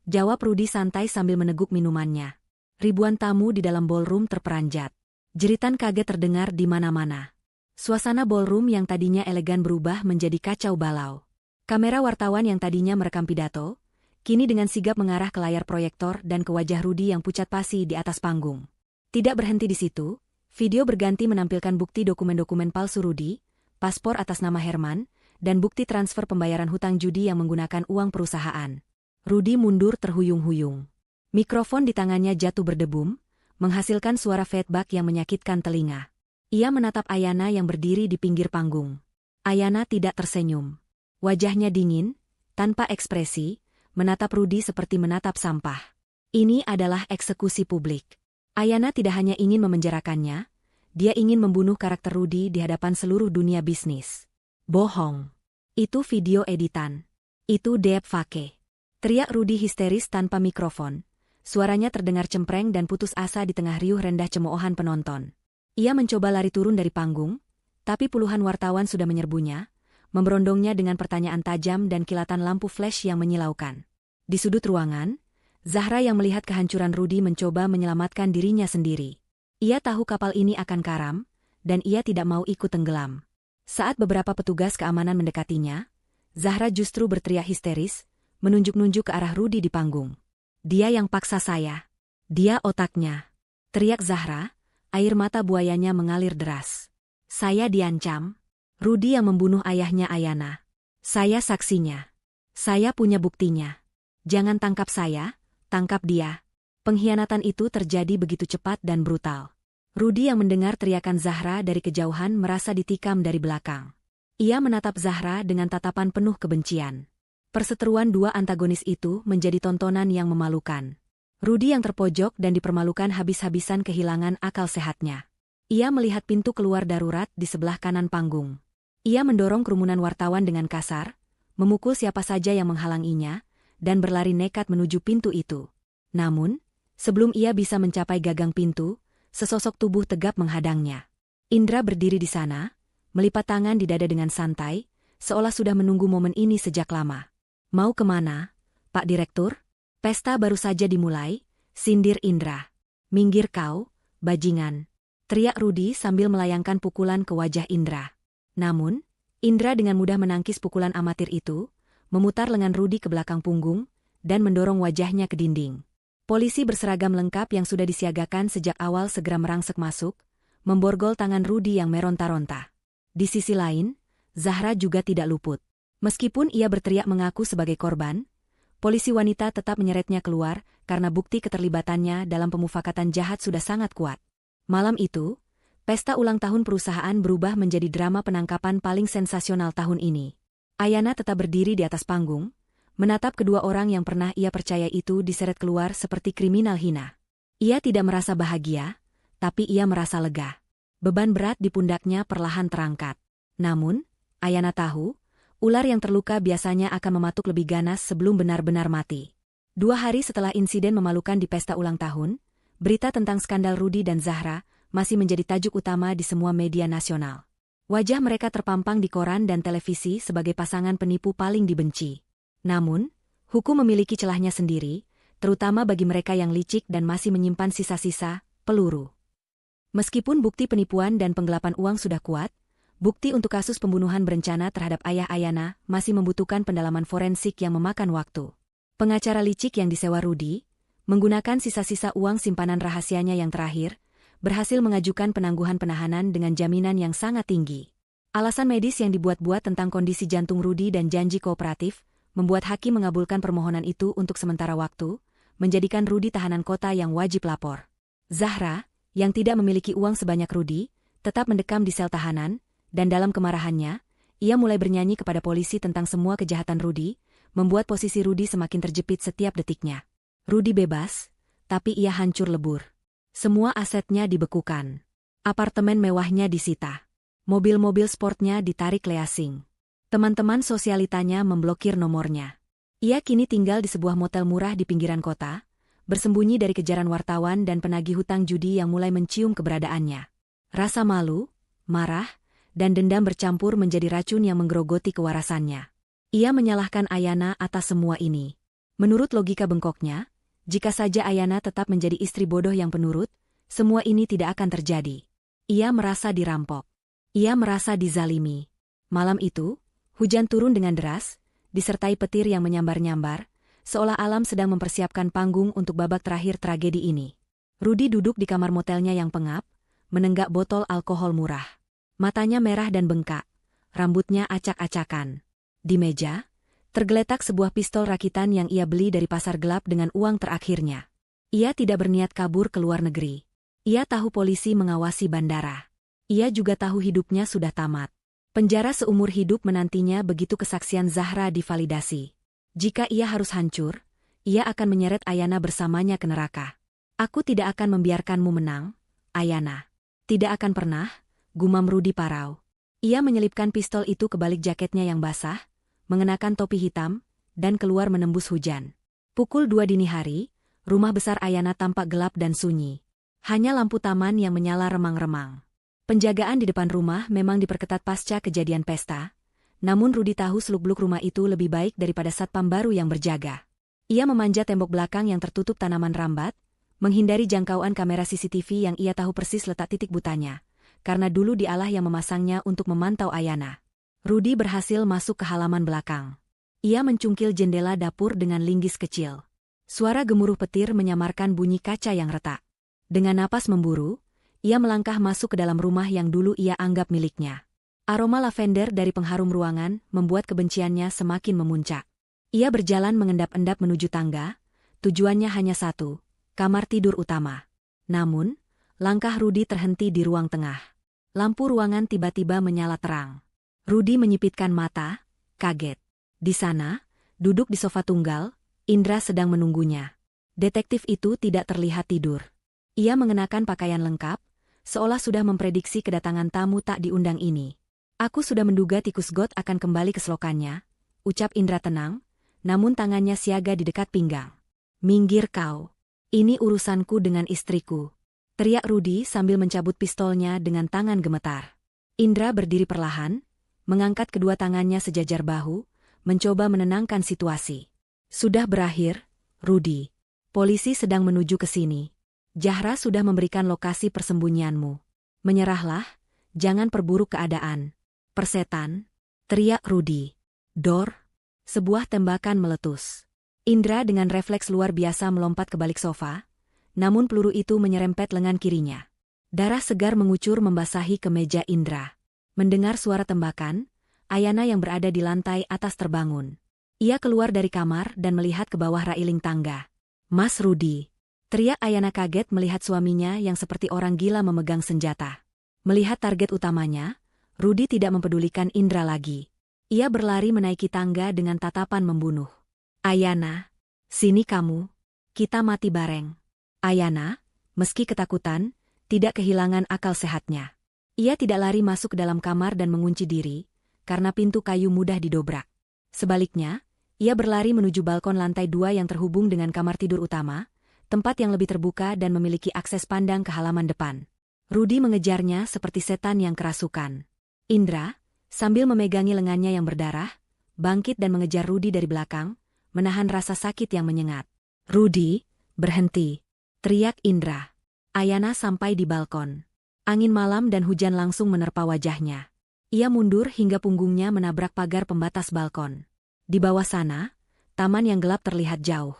Jawab Rudy santai sambil meneguk minumannya. Ribuan tamu di dalam ballroom terperanjat. Jeritan kaget terdengar di mana-mana. Suasana ballroom yang tadinya elegan berubah menjadi kacau balau. Kamera wartawan yang tadinya merekam pidato, kini dengan sigap mengarah ke layar proyektor dan ke wajah Rudy yang pucat pasi di atas panggung. Tidak berhenti di situ, video berganti menampilkan bukti dokumen-dokumen palsu Rudy, paspor atas nama Herman, dan bukti transfer pembayaran hutang judi yang menggunakan uang perusahaan. Rudy mundur terhuyung-huyung. Mikrofon di tangannya jatuh berdebum, menghasilkan suara feedback yang menyakitkan telinga. Ia menatap Ayana yang berdiri di pinggir panggung. Ayana tidak tersenyum. Wajahnya dingin, tanpa ekspresi, menatap Rudy seperti menatap sampah. Ini adalah eksekusi publik. Ayana tidak hanya ingin memenjarakannya, dia ingin membunuh karakter Rudy di hadapan seluruh dunia bisnis. Bohong. Itu video editan. Itu deepfake. Teriak Rudy histeris tanpa mikrofon. Suaranya terdengar cempreng dan putus asa di tengah riuh rendah cemoohan penonton. Ia mencoba lari turun dari panggung, tapi puluhan wartawan sudah menyerbunya, memberondongnya dengan pertanyaan tajam dan kilatan lampu flash yang menyilaukan. Di sudut ruangan, Zahra yang melihat kehancuran Rudy mencoba menyelamatkan dirinya sendiri. Ia tahu kapal ini akan karam, dan ia tidak mau ikut tenggelam. Saat beberapa petugas keamanan mendekatinya, Zahra justru berteriak histeris, menunjuk-nunjuk ke arah Rudy di panggung. Dia yang paksa saya. Dia otaknya. Teriak Zahra, air mata buayanya mengalir deras. Saya diancam. Rudy yang membunuh ayahnya Ayana. Saya saksinya. Saya punya buktinya. Jangan tangkap saya, tangkap dia. Pengkhianatan itu terjadi begitu cepat dan brutal. Rudy yang mendengar teriakan Zahra dari kejauhan merasa ditikam dari belakang. Ia menatap Zahra dengan tatapan penuh kebencian. Perseteruan dua antagonis itu menjadi tontonan yang memalukan. Rudy yang terpojok dan dipermalukan habis-habisan kehilangan akal sehatnya. Ia melihat pintu keluar darurat di sebelah kanan panggung. Ia mendorong kerumunan wartawan dengan kasar, memukul siapa saja yang menghalanginya, dan berlari nekat menuju pintu itu. Namun, sebelum ia bisa mencapai gagang pintu, sesosok tubuh tegap menghadangnya. Indra berdiri di sana, melipat tangan di dada dengan santai, seolah sudah menunggu momen ini sejak lama. Mau kemana, Pak Direktur? Pesta baru saja dimulai, sindir Indra. Minggir kau, bajingan. Teriak Rudy sambil melayangkan pukulan ke wajah Indra. Namun, Indra dengan mudah menangkis pukulan amatir itu, memutar lengan Rudy ke belakang punggung, dan mendorong wajahnya ke dinding. Polisi berseragam lengkap yang sudah disiagakan sejak awal segera merangsek masuk, memborgol tangan Rudy yang meronta-ronta. Di sisi lain, Zahra juga tidak luput. Meskipun ia berteriak mengaku sebagai korban, polisi wanita tetap menyeretnya keluar karena bukti keterlibatannya dalam pemufakatan jahat sudah sangat kuat. Malam itu, pesta ulang tahun perusahaan berubah menjadi drama penangkapan paling sensasional tahun ini. Ayana tetap berdiri di atas panggung, menatap kedua orang yang pernah ia percaya itu diseret keluar seperti kriminal hina. Ia tidak merasa bahagia, tapi ia merasa lega. Beban berat di pundaknya perlahan terangkat. Namun, Ayana tahu, ular yang terluka biasanya akan mematuk lebih ganas sebelum benar-benar mati. 2 hari setelah insiden memalukan di pesta ulang tahun, berita tentang skandal Rudy dan Zahra masih menjadi tajuk utama di semua media nasional. Wajah mereka terpampang di koran dan televisi sebagai pasangan penipu paling dibenci. Namun, hukum memiliki celahnya sendiri, terutama bagi mereka yang licik dan masih menyimpan sisa-sisa peluru. Meskipun bukti penipuan dan penggelapan uang sudah kuat, bukti untuk kasus pembunuhan berencana terhadap ayah Ayana masih membutuhkan pendalaman forensik yang memakan waktu. Pengacara licik yang disewa Rudy, menggunakan sisa-sisa uang simpanan rahasianya yang terakhir, berhasil mengajukan penangguhan penahanan dengan jaminan yang sangat tinggi. Alasan medis yang dibuat-buat tentang kondisi jantung Rudi dan janji kooperatif membuat hakim mengabulkan permohonan itu untuk sementara waktu, menjadikan Rudi tahanan kota yang wajib lapor. Zahra, yang tidak memiliki uang sebanyak Rudi, tetap mendekam di sel tahanan, dan dalam kemarahannya, ia mulai bernyanyi kepada polisi tentang semua kejahatan Rudi, membuat posisi Rudi semakin terjepit setiap detiknya. Rudi bebas, tapi ia hancur lebur. Semua asetnya dibekukan. Apartemen mewahnya disita. Mobil-mobil sportnya ditarik leasing. Teman-teman sosialitanya memblokir nomornya. Ia kini tinggal di sebuah motel murah di pinggiran kota, bersembunyi dari kejaran wartawan dan penagih hutang judi yang mulai mencium keberadaannya. Rasa malu, marah, dan dendam bercampur menjadi racun yang menggerogoti kewarasannya. Ia menyalahkan Ayana atas semua ini. Menurut logika bengkoknya, jika saja Ayana tetap menjadi istri bodoh yang penurut, semua ini tidak akan terjadi. Ia merasa dirampok. Ia merasa dizalimi. Malam itu, hujan turun dengan deras, disertai petir yang menyambar-nyambar, seolah alam sedang mempersiapkan panggung untuk babak terakhir tragedi ini. Rudi duduk di kamar motelnya yang pengap, menenggak botol alkohol murah. Matanya merah dan bengkak, rambutnya acak-acakan. Di meja, tergeletak sebuah pistol rakitan yang ia beli dari pasar gelap dengan uang terakhirnya. Ia tidak berniat kabur ke luar negeri. Ia tahu polisi mengawasi bandara. Ia juga tahu hidupnya sudah tamat. Penjara seumur hidup menantinya begitu kesaksian Zahra divalidasi. Jika ia harus hancur, ia akan menyeret Ayana bersamanya ke neraka. Aku tidak akan membiarkanmu menang, Ayana. Tidak akan pernah, gumam Rudi parau. Ia menyelipkan pistol itu ke balik jaketnya yang basah, mengenakan topi hitam, dan keluar menembus hujan. Pukul 2 dini hari, rumah besar Ayana tampak gelap dan sunyi. Hanya lampu taman yang menyala remang-remang. Penjagaan di depan rumah memang diperketat pasca kejadian pesta, namun Rudi tahu seluk-beluk rumah itu lebih baik daripada satpam baru yang berjaga. Ia memanjat tembok belakang yang tertutup tanaman rambat, menghindari jangkauan kamera CCTV yang ia tahu persis letak titik butanya, karena dulu dialah yang memasangnya untuk memantau Ayana. Rudi berhasil masuk ke halaman belakang. Ia mencungkil jendela dapur dengan linggis kecil. Suara gemuruh petir menyamarkan bunyi kaca yang retak. Dengan napas memburu, ia melangkah masuk ke dalam rumah yang dulu ia anggap miliknya. Aroma lavender dari pengharum ruangan membuat kebenciannya semakin memuncak. Ia berjalan mengendap-endap menuju tangga, tujuannya hanya satu, kamar tidur utama. Namun, langkah Rudi terhenti di ruang tengah. Lampu ruangan tiba-tiba menyala terang. Rudi menyipitkan mata, kaget. Di sana, duduk di sofa tunggal, Indra sedang menunggunya. Detektif itu tidak terlihat tidur. Ia mengenakan pakaian lengkap, seolah sudah memprediksi kedatangan tamu tak diundang ini. Aku sudah menduga tikus got akan kembali ke selokannya, ucap Indra tenang, namun tangannya siaga di dekat pinggang. Minggir kau. Ini urusanku dengan istriku. Teriak Rudi sambil mencabut pistolnya dengan tangan gemetar. Indra berdiri perlahan, mengangkat kedua tangannya sejajar bahu, mencoba menenangkan situasi. Sudah berakhir, Rudi. Polisi sedang menuju ke sini. Zahra sudah memberikan lokasi persembunyianmu. Menyerahlah, jangan perburuk keadaan. Persetan, teriak Rudi. Dor, sebuah tembakan meletus. Indra dengan refleks luar biasa melompat ke balik sofa, namun peluru itu menyerempet lengan kirinya. Darah segar mengucur membasahi kemeja Indra. Mendengar suara tembakan, Ayana yang berada di lantai atas terbangun. Ia keluar dari kamar dan melihat ke bawah railing tangga. Mas Rudi. Teriak Ayana kaget melihat suaminya yang seperti orang gila memegang senjata. Melihat target utamanya, Rudi tidak mempedulikan Indra lagi. Ia berlari menaiki tangga dengan tatapan membunuh. Ayana, sini kamu. Kita mati bareng. Ayana, meski ketakutan, tidak kehilangan akal sehatnya. Ia tidak lari masuk ke dalam kamar dan mengunci diri, karena pintu kayu mudah didobrak. Sebaliknya, ia berlari menuju balkon lantai 2 yang terhubung dengan kamar tidur utama, tempat yang lebih terbuka dan memiliki akses pandang ke halaman depan. Rudi mengejarnya seperti setan yang kerasukan. Indra, sambil memegangi lengannya yang berdarah, bangkit dan mengejar Rudi dari belakang, menahan rasa sakit yang menyengat. Rudi, berhenti, teriak Indra. Ayana sampai di balkon. Angin malam dan hujan langsung menerpa wajahnya. Ia mundur hingga punggungnya menabrak pagar pembatas balkon. Di bawah sana, taman yang gelap terlihat jauh.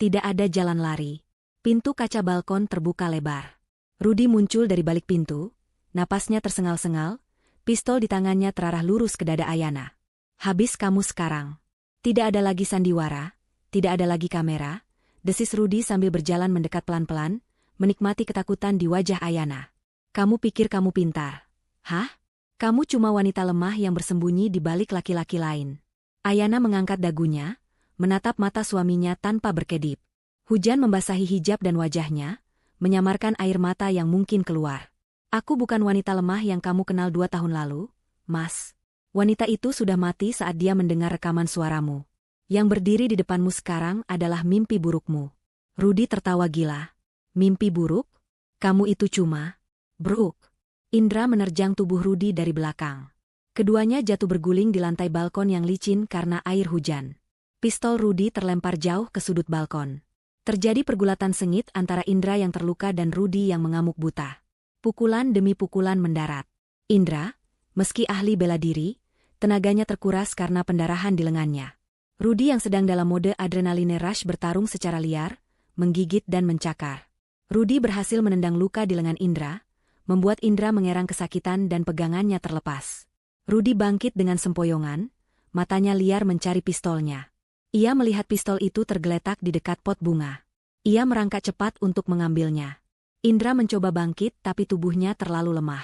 Tidak ada jalan lari. Pintu kaca balkon terbuka lebar. Rudi muncul dari balik pintu, napasnya tersengal-sengal, Pistol di tangannya terarah lurus ke dada Ayana. Habis kamu sekarang. Tidak ada lagi sandiwara, tidak ada lagi kamera, desis Rudy sambil berjalan mendekat pelan-pelan, menikmati ketakutan di wajah Ayana. Kamu pikir kamu pintar? Hah? Kamu cuma wanita lemah yang bersembunyi di balik laki-laki lain. Ayana mengangkat dagunya, menatap mata suaminya tanpa berkedip. Hujan membasahi hijab dan wajahnya, menyamarkan air mata yang mungkin keluar. Aku bukan wanita lemah yang kamu kenal 2 tahun lalu, Mas. Wanita itu sudah mati saat dia mendengar rekaman suaramu. Yang berdiri di depanmu sekarang adalah mimpi burukmu. Rudy tertawa gila. Mimpi buruk? Kamu itu cuma Brooke. Indra menerjang tubuh Rudy dari belakang. Keduanya jatuh berguling di lantai balkon yang licin karena air hujan. Pistol Rudy terlempar jauh ke sudut balkon. Terjadi pergulatan sengit antara Indra yang terluka dan Rudy yang mengamuk buta. Pukulan demi pukulan mendarat. Indra, meski ahli bela diri, tenaganya terkuras karena pendarahan di lengannya. Rudy yang sedang dalam mode adrenaline rush bertarung secara liar, menggigit dan mencakar. Rudy berhasil menendang luka di lengan Indra, membuat Indra mengerang kesakitan dan pegangannya terlepas. Rudy bangkit dengan sempoyongan, matanya liar mencari pistolnya. Ia melihat pistol itu tergeletak di dekat pot bunga. Ia merangkak cepat untuk mengambilnya. Indra mencoba bangkit tapi tubuhnya terlalu lemah.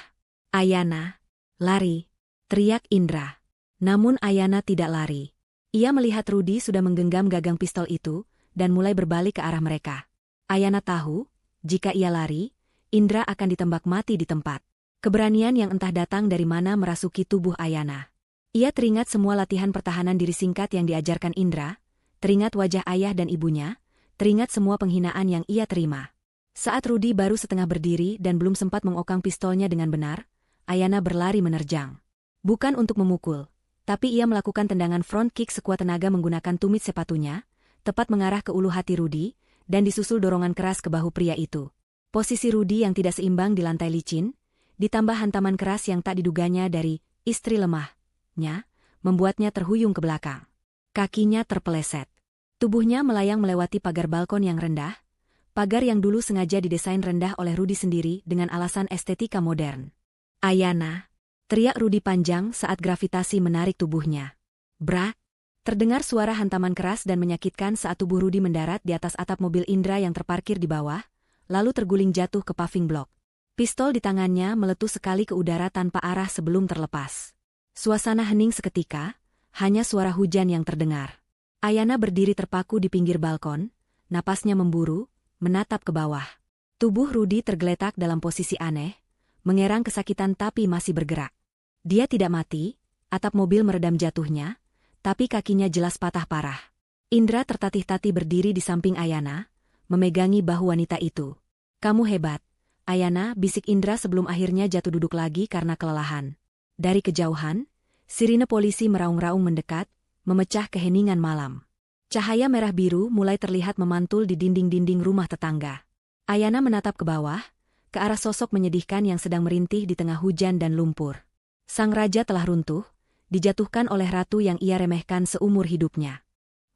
Ayana, lari, teriak Indra. Namun Ayana tidak lari. Ia melihat Rudy sudah menggenggam gagang pistol itu dan mulai berbalik ke arah mereka. Ayana tahu, jika ia lari, Indra akan ditembak mati di tempat. Keberanian yang entah datang dari mana merasuki tubuh Ayana. Ia teringat semua latihan pertahanan diri singkat yang diajarkan Indra, teringat wajah ayah dan ibunya, teringat semua penghinaan yang ia terima. Saat Rudy baru setengah berdiri dan belum sempat mengokang pistolnya dengan benar, Ayana berlari menerjang. Bukan untuk memukul, tapi ia melakukan tendangan front kick sekuat tenaga menggunakan tumit sepatunya, tepat mengarah ke ulu hati Rudy, dan disusul dorongan keras ke bahu pria itu. Posisi Rudy yang tidak seimbang di lantai licin, ditambah hantaman keras yang tak diduganya dari istri lemahnya, membuatnya terhuyung ke belakang. Kakinya terpeleset. Tubuhnya melayang melewati pagar balkon yang rendah, pagar yang dulu sengaja didesain rendah oleh Rudy sendiri dengan alasan estetika modern. Ayana, teriak Rudy panjang saat gravitasi menarik tubuhnya. Brak! Terdengar suara hantaman keras dan menyakitkan saat tubuh Rudy mendarat di atas atap mobil Indra yang terparkir di bawah, lalu terguling jatuh ke paving block. Pistol di tangannya meletus sekali ke udara tanpa arah sebelum terlepas. Suasana hening seketika, hanya suara hujan yang terdengar. Ayana berdiri terpaku di pinggir balkon, napasnya memburu, menatap ke bawah. Tubuh Rudy tergeletak dalam posisi aneh, mengerang kesakitan tapi masih bergerak. Dia tidak mati, atap mobil meredam jatuhnya, tapi kakinya jelas patah parah. Indra tertatih-tatih berdiri di samping Ayana, memegangi bahu wanita itu. Kamu hebat, Ayana, bisik Indra sebelum akhirnya jatuh duduk lagi karena kelelahan. Dari kejauhan, sirine polisi meraung-raung mendekat, memecah keheningan malam. Cahaya merah biru mulai terlihat memantul di dinding-dinding rumah tetangga. Ayana menatap ke bawah, ke arah sosok menyedihkan yang sedang merintih di tengah hujan dan lumpur. Sang raja telah runtuh, dijatuhkan oleh ratu yang ia remehkan seumur hidupnya.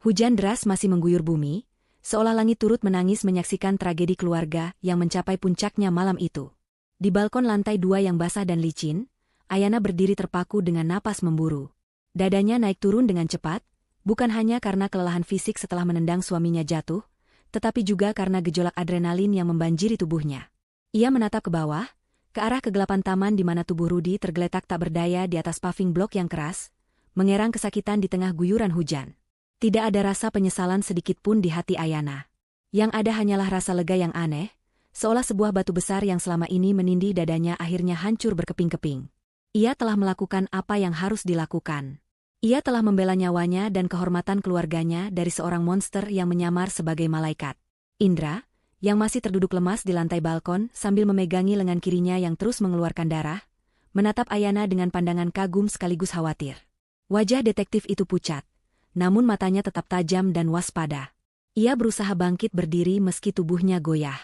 Hujan deras masih mengguyur bumi, seolah langit turut menangis menyaksikan tragedi keluarga yang mencapai puncaknya malam itu. Di balkon lantai 2 yang basah dan licin, Ayana berdiri terpaku dengan napas memburu. Dadanya naik turun dengan cepat, bukan hanya karena kelelahan fisik setelah menendang suaminya jatuh, tetapi juga karena gejolak adrenalin yang membanjiri tubuhnya. Ia menatap ke bawah, ke arah kegelapan taman di mana tubuh Rudy tergeletak tak berdaya di atas paving blok yang keras, mengerang kesakitan di tengah guyuran hujan. Tidak ada rasa penyesalan sedikit pun di hati Ayana. Yang ada hanyalah rasa lega yang aneh, seolah sebuah batu besar yang selama ini menindih dadanya akhirnya hancur berkeping-keping. Ia telah melakukan apa yang harus dilakukan. Ia telah membela nyawanya dan kehormatan keluarganya dari seorang monster yang menyamar sebagai malaikat. Indra, yang masih terduduk lemas di lantai balkon sambil memegangi lengan kirinya yang terus mengeluarkan darah, menatap Ayana dengan pandangan kagum sekaligus khawatir. Wajah detektif itu pucat, namun matanya tetap tajam dan waspada. Ia berusaha bangkit berdiri meski tubuhnya goyah.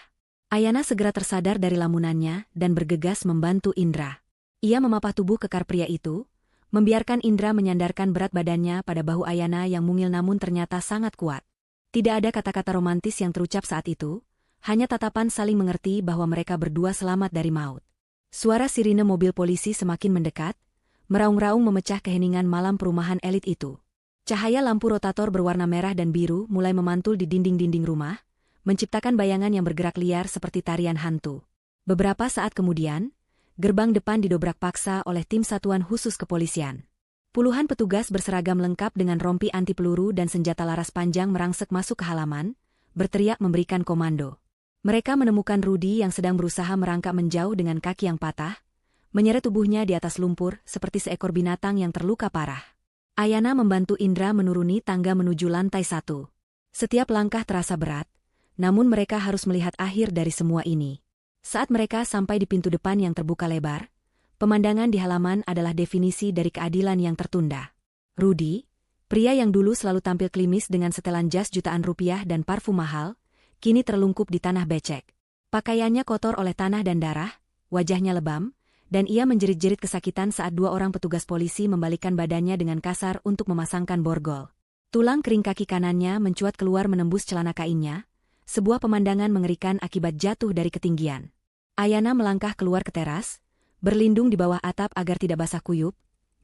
Ayana segera tersadar dari lamunannya dan bergegas membantu Indra. Ia memapah tubuh kekar pria itu, membiarkan Indra menyandarkan berat badannya pada bahu Ayana yang mungil namun ternyata sangat kuat. Tidak ada kata-kata romantis yang terucap saat itu, hanya tatapan saling mengerti bahwa mereka berdua selamat dari maut. Suara sirine mobil polisi semakin mendekat, meraung-raung memecah keheningan malam perumahan elit itu. Cahaya lampu rotator berwarna merah dan biru mulai memantul di dinding-dinding rumah, menciptakan bayangan yang bergerak liar seperti tarian hantu. Beberapa saat kemudian, gerbang depan didobrak paksa oleh tim satuan khusus kepolisian. Puluhan petugas berseragam lengkap dengan rompi anti peluru dan senjata laras panjang merangsek masuk ke halaman, berteriak memberikan komando. Mereka menemukan Rudy yang sedang berusaha merangkak menjauh dengan kaki yang patah, menyeret tubuhnya di atas lumpur seperti seekor binatang yang terluka parah. Ayana membantu Indra menuruni tangga menuju lantai 1. Setiap langkah terasa berat, namun mereka harus melihat akhir dari semua ini. Saat mereka sampai di pintu depan yang terbuka lebar, pemandangan di halaman adalah definisi dari keadilan yang tertunda. Rudy, pria yang dulu selalu tampil klimis dengan setelan jas jutaan rupiah dan parfum mahal, kini terlungkup di tanah becek. Pakaiannya kotor oleh tanah dan darah, wajahnya lebam, dan ia menjerit-jerit kesakitan saat dua orang petugas polisi membalikkan badannya dengan kasar untuk memasangkan borgol. Tulang kering kaki kanannya mencuat keluar menembus celana kainnya, sebuah pemandangan mengerikan akibat jatuh dari ketinggian. Ayana melangkah keluar ke teras, berlindung di bawah atap agar tidak basah kuyup,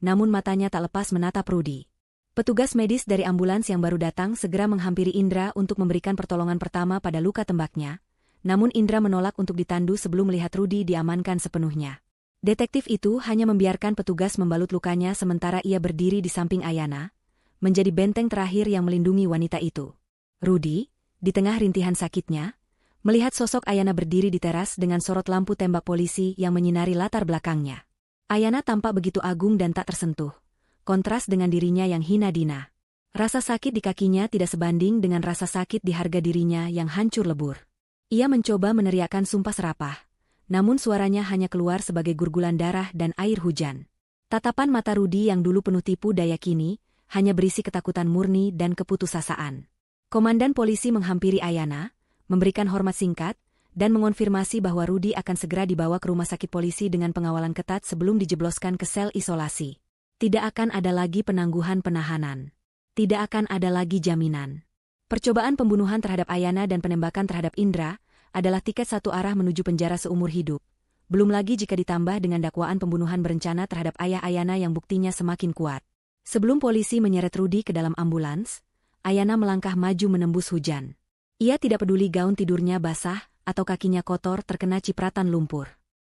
namun matanya tak lepas menatap Rudy. Petugas medis dari ambulans yang baru datang segera menghampiri Indra untuk memberikan pertolongan pertama pada luka tembaknya, namun Indra menolak untuk ditandu sebelum melihat Rudy diamankan sepenuhnya. Detektif itu hanya membiarkan petugas membalut lukanya sementara ia berdiri di samping Ayana, menjadi benteng terakhir yang melindungi wanita itu. Rudy, di tengah rintihan sakitnya, melihat sosok Ayana berdiri di teras dengan sorot lampu tembak polisi yang menyinari latar belakangnya. Ayana tampak begitu agung dan tak tersentuh, kontras dengan dirinya yang hina dina. Rasa sakit di kakinya tidak sebanding dengan rasa sakit di harga dirinya yang hancur lebur. Ia mencoba meneriakkan sumpah serapah, namun suaranya hanya keluar sebagai gurgulan darah dan air hujan. Tatapan mata Rudy yang dulu penuh tipu daya kini hanya berisi ketakutan murni dan keputusasaan. Komandan polisi menghampiri Ayana, memberikan hormat singkat, dan mengonfirmasi bahwa Rudy akan segera dibawa ke rumah sakit polisi dengan pengawalan ketat sebelum dijebloskan ke sel isolasi. Tidak akan ada lagi penangguhan penahanan. Tidak akan ada lagi jaminan. Percobaan pembunuhan terhadap Ayana dan penembakan terhadap Indra adalah tiket satu arah menuju penjara seumur hidup. Belum lagi jika ditambah dengan dakwaan pembunuhan berencana terhadap ayah Ayana yang buktinya semakin kuat. Sebelum polisi menyeret Rudy ke dalam ambulans, Ayana melangkah maju menembus hujan. Ia tidak peduli gaun tidurnya basah atau kakinya kotor terkena cipratan lumpur.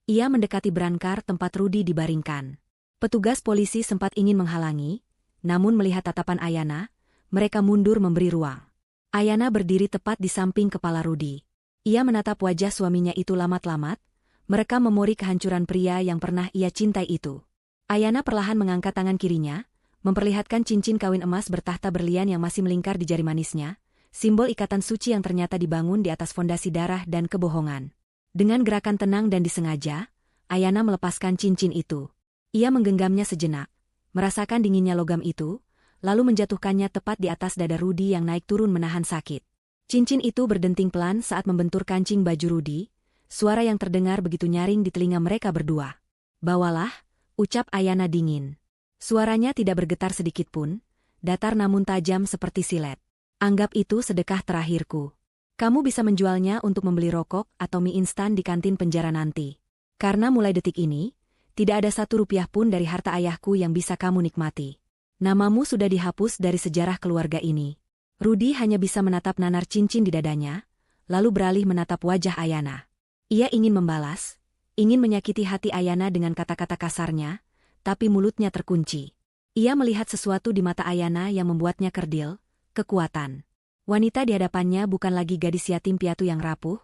Ia mendekati brankar tempat Rudy dibaringkan. Petugas polisi sempat ingin menghalangi, namun melihat tatapan Ayana, mereka mundur memberi ruang. Ayana berdiri tepat di samping kepala Rudy. Ia menatap wajah suaminya itu lamat-lamat, merekam memori kehancuran pria yang pernah ia cintai itu. Ayana perlahan mengangkat tangan kirinya, memperlihatkan cincin kawin emas bertahta berlian yang masih melingkar di jari manisnya, simbol ikatan suci yang ternyata dibangun di atas fondasi darah dan kebohongan. Dengan gerakan tenang dan disengaja, Ayana melepaskan cincin itu. Ia menggenggamnya sejenak, merasakan dinginnya logam itu, lalu menjatuhkannya tepat di atas dada Rudy yang naik turun menahan sakit. Cincin itu berdenting pelan saat membentur kancing baju Rudy, suara yang terdengar begitu nyaring di telinga mereka berdua. "Bawalah," ucap Ayana dingin. Suaranya tidak bergetar sedikit pun, datar namun tajam seperti silet. "Anggap itu sedekah terakhirku. Kamu bisa menjualnya untuk membeli rokok atau mie instan di kantin penjara nanti. Karena mulai detik ini, tidak ada 1 rupiah pun dari harta ayahku yang bisa kamu nikmati. Namamu sudah dihapus dari sejarah keluarga ini." Rudy hanya bisa menatap nanar cincin di dadanya, lalu beralih menatap wajah Ayana. Ia ingin membalas, ingin menyakiti hati Ayana dengan kata-kata kasarnya, tapi mulutnya terkunci. Ia melihat sesuatu di mata Ayana yang membuatnya kerdil, kekuatan. Wanita di hadapannya bukan lagi gadis yatim piatu yang rapuh,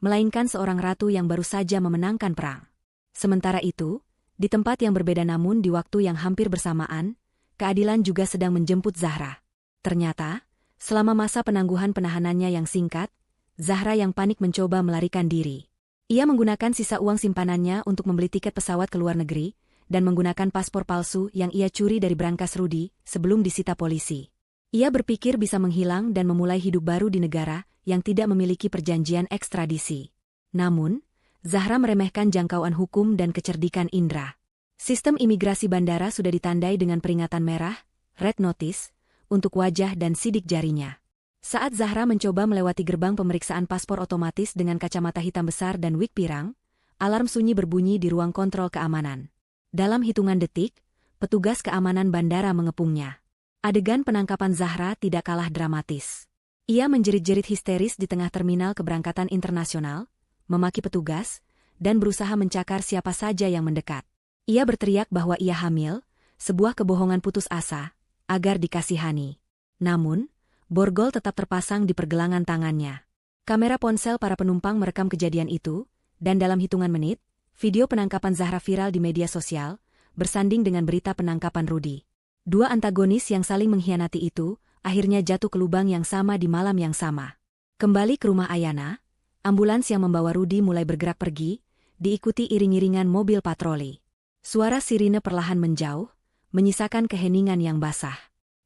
melainkan seorang ratu yang baru saja memenangkan perang. Sementara itu, di tempat yang berbeda namun di waktu yang hampir bersamaan, keadilan juga sedang menjemput Zahra. Ternyata, selama masa penangguhan penahanannya yang singkat, Zahra yang panik mencoba melarikan diri. Ia menggunakan sisa uang simpanannya untuk membeli tiket pesawat ke luar negeri, dan menggunakan paspor palsu yang ia curi dari brankas Rudy sebelum disita polisi. Ia berpikir bisa menghilang dan memulai hidup baru di negara yang tidak memiliki perjanjian ekstradisi. Namun, Zahra meremehkan jangkauan hukum dan kecerdikan Indra. Sistem imigrasi bandara sudah ditandai dengan peringatan merah, red notice, untuk wajah dan sidik jarinya. Saat Zahra mencoba melewati gerbang pemeriksaan paspor otomatis dengan kacamata hitam besar dan wig pirang, alarm sunyi berbunyi di ruang kontrol keamanan. Dalam hitungan detik, petugas keamanan bandara mengepungnya. Adegan penangkapan Zahra tidak kalah dramatis. Ia menjerit-jerit histeris di tengah terminal keberangkatan internasional, memaki petugas, dan berusaha mencakar siapa saja yang mendekat. Ia berteriak bahwa ia hamil, sebuah kebohongan putus asa, agar dikasihani. Namun, borgol tetap terpasang di pergelangan tangannya. Kamera ponsel para penumpang merekam kejadian itu, dan dalam hitungan menit, video penangkapan Zahra viral di media sosial, bersanding dengan berita penangkapan Rudy. Dua antagonis yang saling mengkhianati itu, akhirnya jatuh ke lubang yang sama di malam yang sama. Kembali ke rumah Ayana, ambulans yang membawa Rudy mulai bergerak pergi, diikuti iring-iringan mobil patroli. Suara sirine perlahan menjauh, menyisakan keheningan yang basah.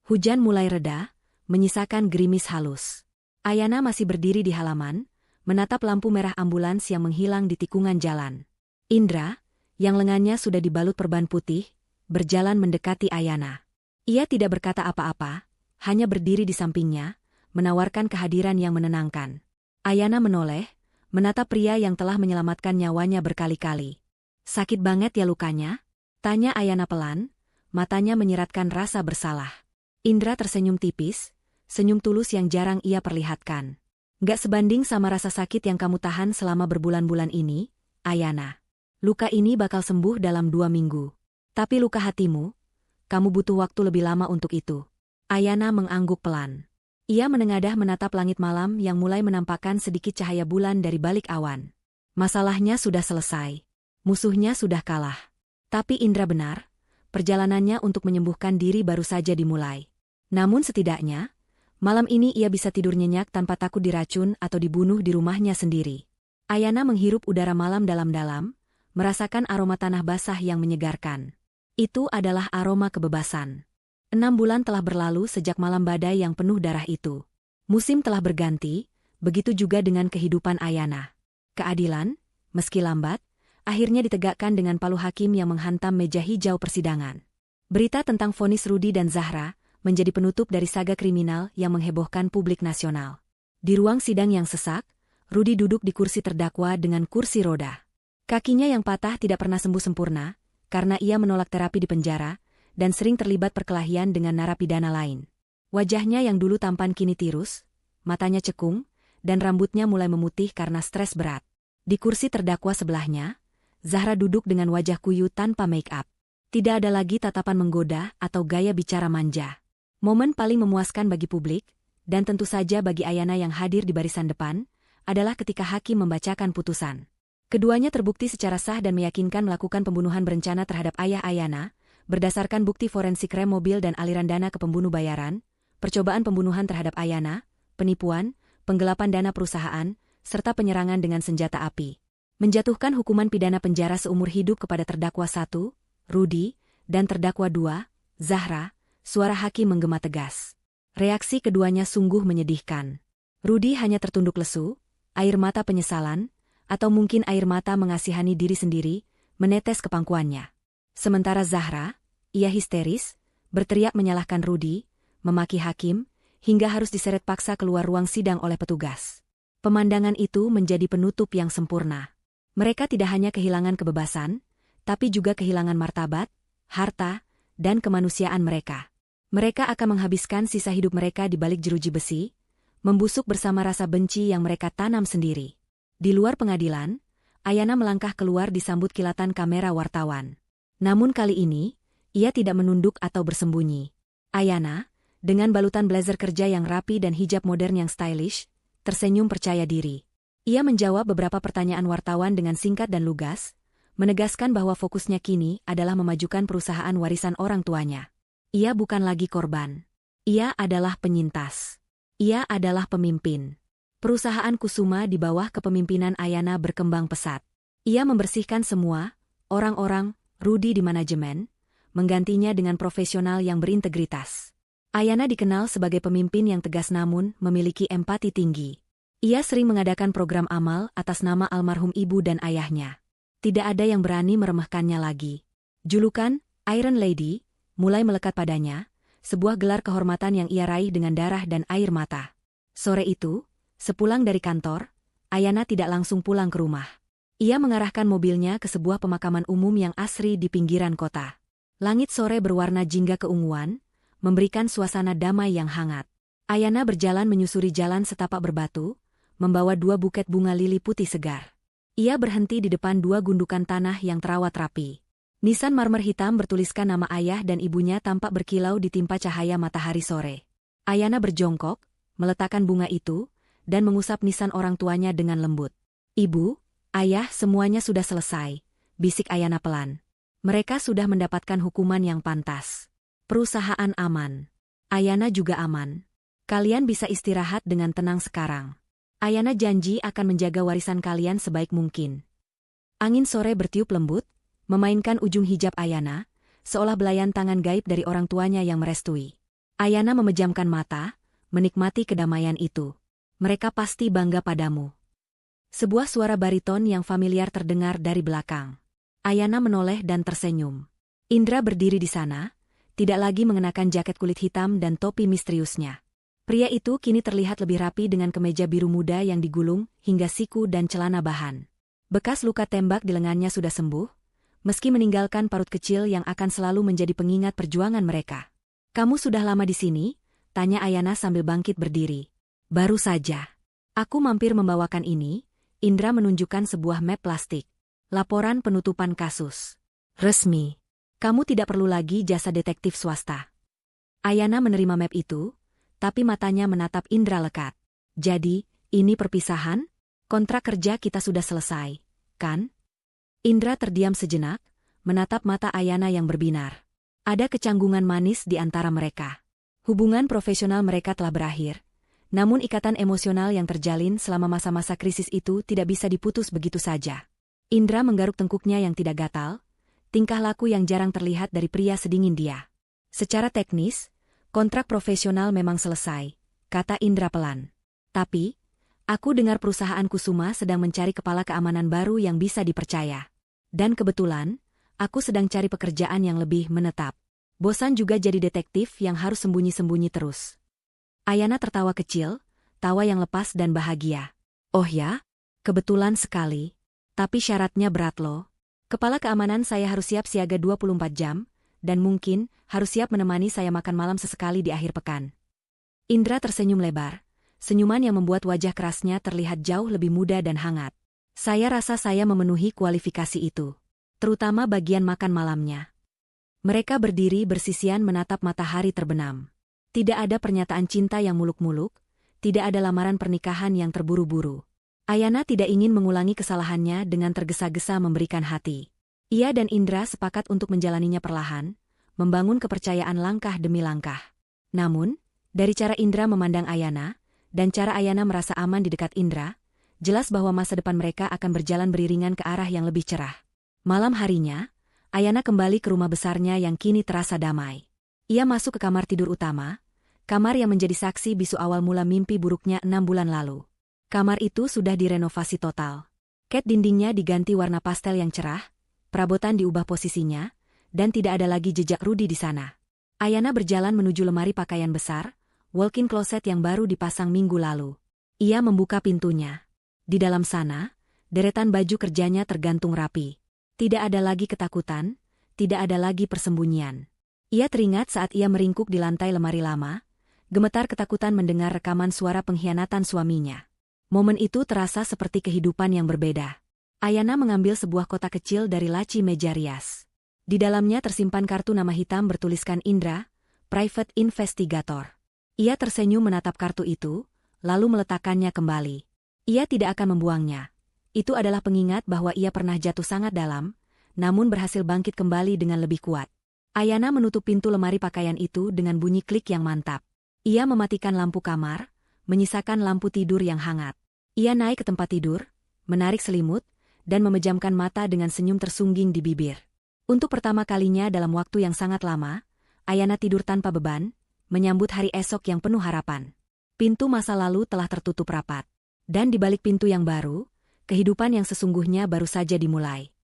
Hujan mulai reda, menyisakan gerimis halus. Ayana masih berdiri di halaman, menatap lampu merah ambulans yang menghilang di tikungan jalan. Indra, yang lengannya sudah dibalut perban putih, berjalan mendekati Ayana. Ia tidak berkata apa-apa, hanya berdiri di sampingnya, menawarkan kehadiran yang menenangkan. Ayana menoleh, menatap pria yang telah menyelamatkan nyawanya berkali-kali. "Sakit banget ya lukanya?" tanya Ayana pelan, matanya menyiratkan rasa bersalah. Indra tersenyum tipis, senyum tulus yang jarang ia perlihatkan. "Nggak sebanding sama rasa sakit yang kamu tahan selama berbulan-bulan ini, Ayana. Luka ini bakal sembuh dalam 2 minggu. Tapi luka hatimu, kamu butuh waktu lebih lama untuk itu." Ayana mengangguk pelan. Ia menengadah menatap langit malam yang mulai menampakkan sedikit cahaya bulan dari balik awan. Masalahnya sudah selesai. Musuhnya sudah kalah. Tapi Indra benar, perjalanannya untuk menyembuhkan diri baru saja dimulai. Namun setidaknya, malam ini ia bisa tidur nyenyak tanpa takut diracun atau dibunuh di rumahnya sendiri. Ayana menghirup udara malam dalam-dalam, merasakan aroma tanah basah yang menyegarkan. Itu adalah aroma kebebasan. 6 bulan telah berlalu sejak malam badai yang penuh darah itu. Musim telah berganti, begitu juga dengan kehidupan Ayana. Keadilan, meski lambat, akhirnya ditegakkan dengan palu hakim yang menghantam meja hijau persidangan. Berita tentang vonis Rudy dan Zahra menjadi penutup dari saga kriminal yang menghebohkan publik nasional. Di ruang sidang yang sesak, Rudy duduk di kursi terdakwa dengan kursi roda. Kakinya yang patah tidak pernah sembuh sempurna, karena ia menolak terapi di penjara, dan sering terlibat perkelahian dengan narapidana lain. Wajahnya yang dulu tampan kini tirus, matanya cekung, dan rambutnya mulai memutih karena stres berat. Di kursi terdakwa sebelahnya, Zahra duduk dengan wajah kuyu tanpa make-up. Tidak ada lagi tatapan menggoda atau gaya bicara manja. Momen paling memuaskan bagi publik, dan tentu saja bagi Ayana yang hadir di barisan depan, adalah ketika hakim membacakan putusan. Keduanya terbukti secara sah dan meyakinkan melakukan pembunuhan berencana terhadap ayah Ayana, berdasarkan bukti forensik rem mobil dan aliran dana ke pembunuh bayaran, percobaan pembunuhan terhadap Ayana, penipuan, penggelapan dana perusahaan, serta penyerangan dengan senjata api. Menjatuhkan hukuman pidana penjara seumur hidup kepada terdakwa 1, Rudy, dan terdakwa 2, Zahra, suara hakim menggema tegas. Reaksi keduanya sungguh menyedihkan. Rudy hanya tertunduk lesu, air mata penyesalan, atau mungkin air mata mengasihani diri sendiri, menetes ke pangkuannya. Sementara Zahra, ia histeris, berteriak menyalahkan Rudy, memaki hakim, hingga harus diseret paksa keluar ruang sidang oleh petugas. Pemandangan itu menjadi penutup yang sempurna. Mereka tidak hanya kehilangan kebebasan, tapi juga kehilangan martabat, harta, dan kemanusiaan mereka. Mereka akan menghabiskan sisa hidup mereka di balik jeruji besi, membusuk bersama rasa benci yang mereka tanam sendiri. Di luar pengadilan, Ayana melangkah keluar disambut kilatan kamera wartawan. Namun kali ini, ia tidak menunduk atau bersembunyi. Ayana, dengan balutan blazer kerja yang rapi dan hijab modern yang stylish, tersenyum percaya diri. Ia menjawab beberapa pertanyaan wartawan dengan singkat dan lugas, menegaskan bahwa fokusnya kini adalah memajukan perusahaan warisan orang tuanya. Ia bukan lagi korban. Ia adalah penyintas. Ia adalah pemimpin. Perusahaan Kusuma di bawah kepemimpinan Ayana berkembang pesat. Ia membersihkan semua, orang-orang, Rudy di manajemen, menggantinya dengan profesional yang berintegritas. Ayana dikenal sebagai pemimpin yang tegas namun memiliki empati tinggi. Ia sering mengadakan program amal atas nama almarhum ibu dan ayahnya. Tidak ada yang berani meremehkannya lagi. Julukan, Iron Lady, mulai melekat padanya, sebuah gelar kehormatan yang ia raih dengan darah dan air mata. Sore itu, sepulang dari kantor, Ayana tidak langsung pulang ke rumah. Ia mengarahkan mobilnya ke sebuah pemakaman umum yang asri di pinggiran kota. Langit sore berwarna jingga keunguan, memberikan suasana damai yang hangat. Ayana berjalan menyusuri jalan setapak berbatu, membawa 2 buket bunga lili putih segar. Ia berhenti di depan 2 gundukan tanah yang terawat rapi. Nisan marmer hitam bertuliskan nama ayah dan ibunya tampak berkilau ditimpa cahaya matahari sore. Ayana berjongkok, meletakkan bunga itu, dan mengusap nisan orang tuanya dengan lembut. "Ibu, ayah, semuanya sudah selesai," bisik Ayana pelan. "Mereka sudah mendapatkan hukuman yang pantas. Perusahaan aman. Ayana juga aman. Kalian bisa istirahat dengan tenang sekarang. Ayana janji akan menjaga warisan kalian sebaik mungkin." Angin sore bertiup lembut, memainkan ujung hijab Ayana, seolah belayan tangan gaib dari orang tuanya yang merestui. Ayana memejamkan mata, menikmati kedamaian itu. "Mereka pasti bangga padamu." Sebuah suara bariton yang familiar terdengar dari belakang. Ayana menoleh dan tersenyum. Indra berdiri di sana, tidak lagi mengenakan jaket kulit hitam dan topi misteriusnya. Pria itu kini terlihat lebih rapi dengan kemeja biru muda yang digulung hingga siku dan celana bahan. Bekas luka tembak di lengannya sudah sembuh, meski meninggalkan parut kecil yang akan selalu menjadi pengingat perjuangan mereka. "Kamu sudah lama di sini?" tanya Ayana sambil bangkit berdiri. "Baru saja. Aku mampir membawakan ini." Indra menunjukkan sebuah map plastik. "Laporan penutupan kasus. Resmi. Kamu tidak perlu lagi jasa detektif swasta." Ayana menerima map itu, tapi matanya menatap Indra lekat. "Jadi, ini perpisahan? Kontrak kerja kita sudah selesai, kan?" Indra terdiam sejenak, menatap mata Ayana yang berbinar. Ada kecanggungan manis di antara mereka. Hubungan profesional mereka telah berakhir, namun ikatan emosional yang terjalin selama masa-masa krisis itu tidak bisa diputus begitu saja. Indra menggaruk tengkuknya yang tidak gatal, tingkah laku yang jarang terlihat dari pria sedingin dia. "Secara teknis, kontrak profesional memang selesai," kata Indra pelan. "Tapi, aku dengar perusahaan Kusuma sedang mencari kepala keamanan baru yang bisa dipercaya. Dan kebetulan, aku sedang cari pekerjaan yang lebih menetap. Bosan juga jadi detektif yang harus sembunyi-sembunyi terus." Ayana tertawa kecil, tawa yang lepas dan bahagia. "Oh ya? Kebetulan sekali. Tapi syaratnya berat loh. Kepala keamanan saya harus siap siaga 24 jam, dan mungkin harus siap menemani saya makan malam sesekali di akhir pekan." Indra tersenyum lebar, senyuman yang membuat wajah kerasnya terlihat jauh lebih muda dan hangat. "Saya rasa saya memenuhi kualifikasi itu. Terutama bagian makan malamnya." Mereka berdiri bersisian menatap matahari terbenam. Tidak ada pernyataan cinta yang muluk-muluk, tidak ada lamaran pernikahan yang terburu-buru. Ayana tidak ingin mengulangi kesalahannya dengan tergesa-gesa memberikan hati. Ia dan Indra sepakat untuk menjalaninya perlahan, membangun kepercayaan langkah demi langkah. Namun, dari cara Indra memandang Ayana, dan cara Ayana merasa aman di dekat Indra, jelas bahwa masa depan mereka akan berjalan beriringan ke arah yang lebih cerah. Malam harinya, Ayana kembali ke rumah besarnya yang kini terasa damai. Ia masuk ke kamar tidur utama, kamar yang menjadi saksi bisu awal mula mimpi buruknya 6 bulan lalu. Kamar itu sudah direnovasi total. Cat dindingnya diganti warna pastel yang cerah, perabotan diubah posisinya, dan tidak ada lagi jejak Rudy di sana. Ayana berjalan menuju lemari pakaian besar, walk-in closet yang baru dipasang minggu lalu. Ia membuka pintunya. Di dalam sana, deretan baju kerjanya tergantung rapi. Tidak ada lagi ketakutan, tidak ada lagi persembunyian. Ia teringat saat ia meringkuk di lantai lemari lama, gemetar ketakutan mendengar rekaman suara pengkhianatan suaminya. Momen itu terasa seperti kehidupan yang berbeda. Ayana mengambil sebuah kotak kecil dari laci meja rias. Di dalamnya tersimpan kartu nama hitam bertuliskan Indra, Private Investigator. Ia tersenyum menatap kartu itu, lalu meletakkannya kembali. Ia tidak akan membuangnya. Itu adalah pengingat bahwa ia pernah jatuh sangat dalam, namun berhasil bangkit kembali dengan lebih kuat. Ayana menutup pintu lemari pakaian itu dengan bunyi klik yang mantap. Ia mematikan lampu kamar, menyisakan lampu tidur yang hangat. Ia naik ke tempat tidur, menarik selimut, dan memejamkan mata dengan senyum tersungging di bibir. Untuk pertama kalinya dalam waktu yang sangat lama, Ayana tidur tanpa beban, menyambut hari esok yang penuh harapan. Pintu masa lalu telah tertutup rapat. Dan di balik pintu yang baru, kehidupan yang sesungguhnya baru saja dimulai.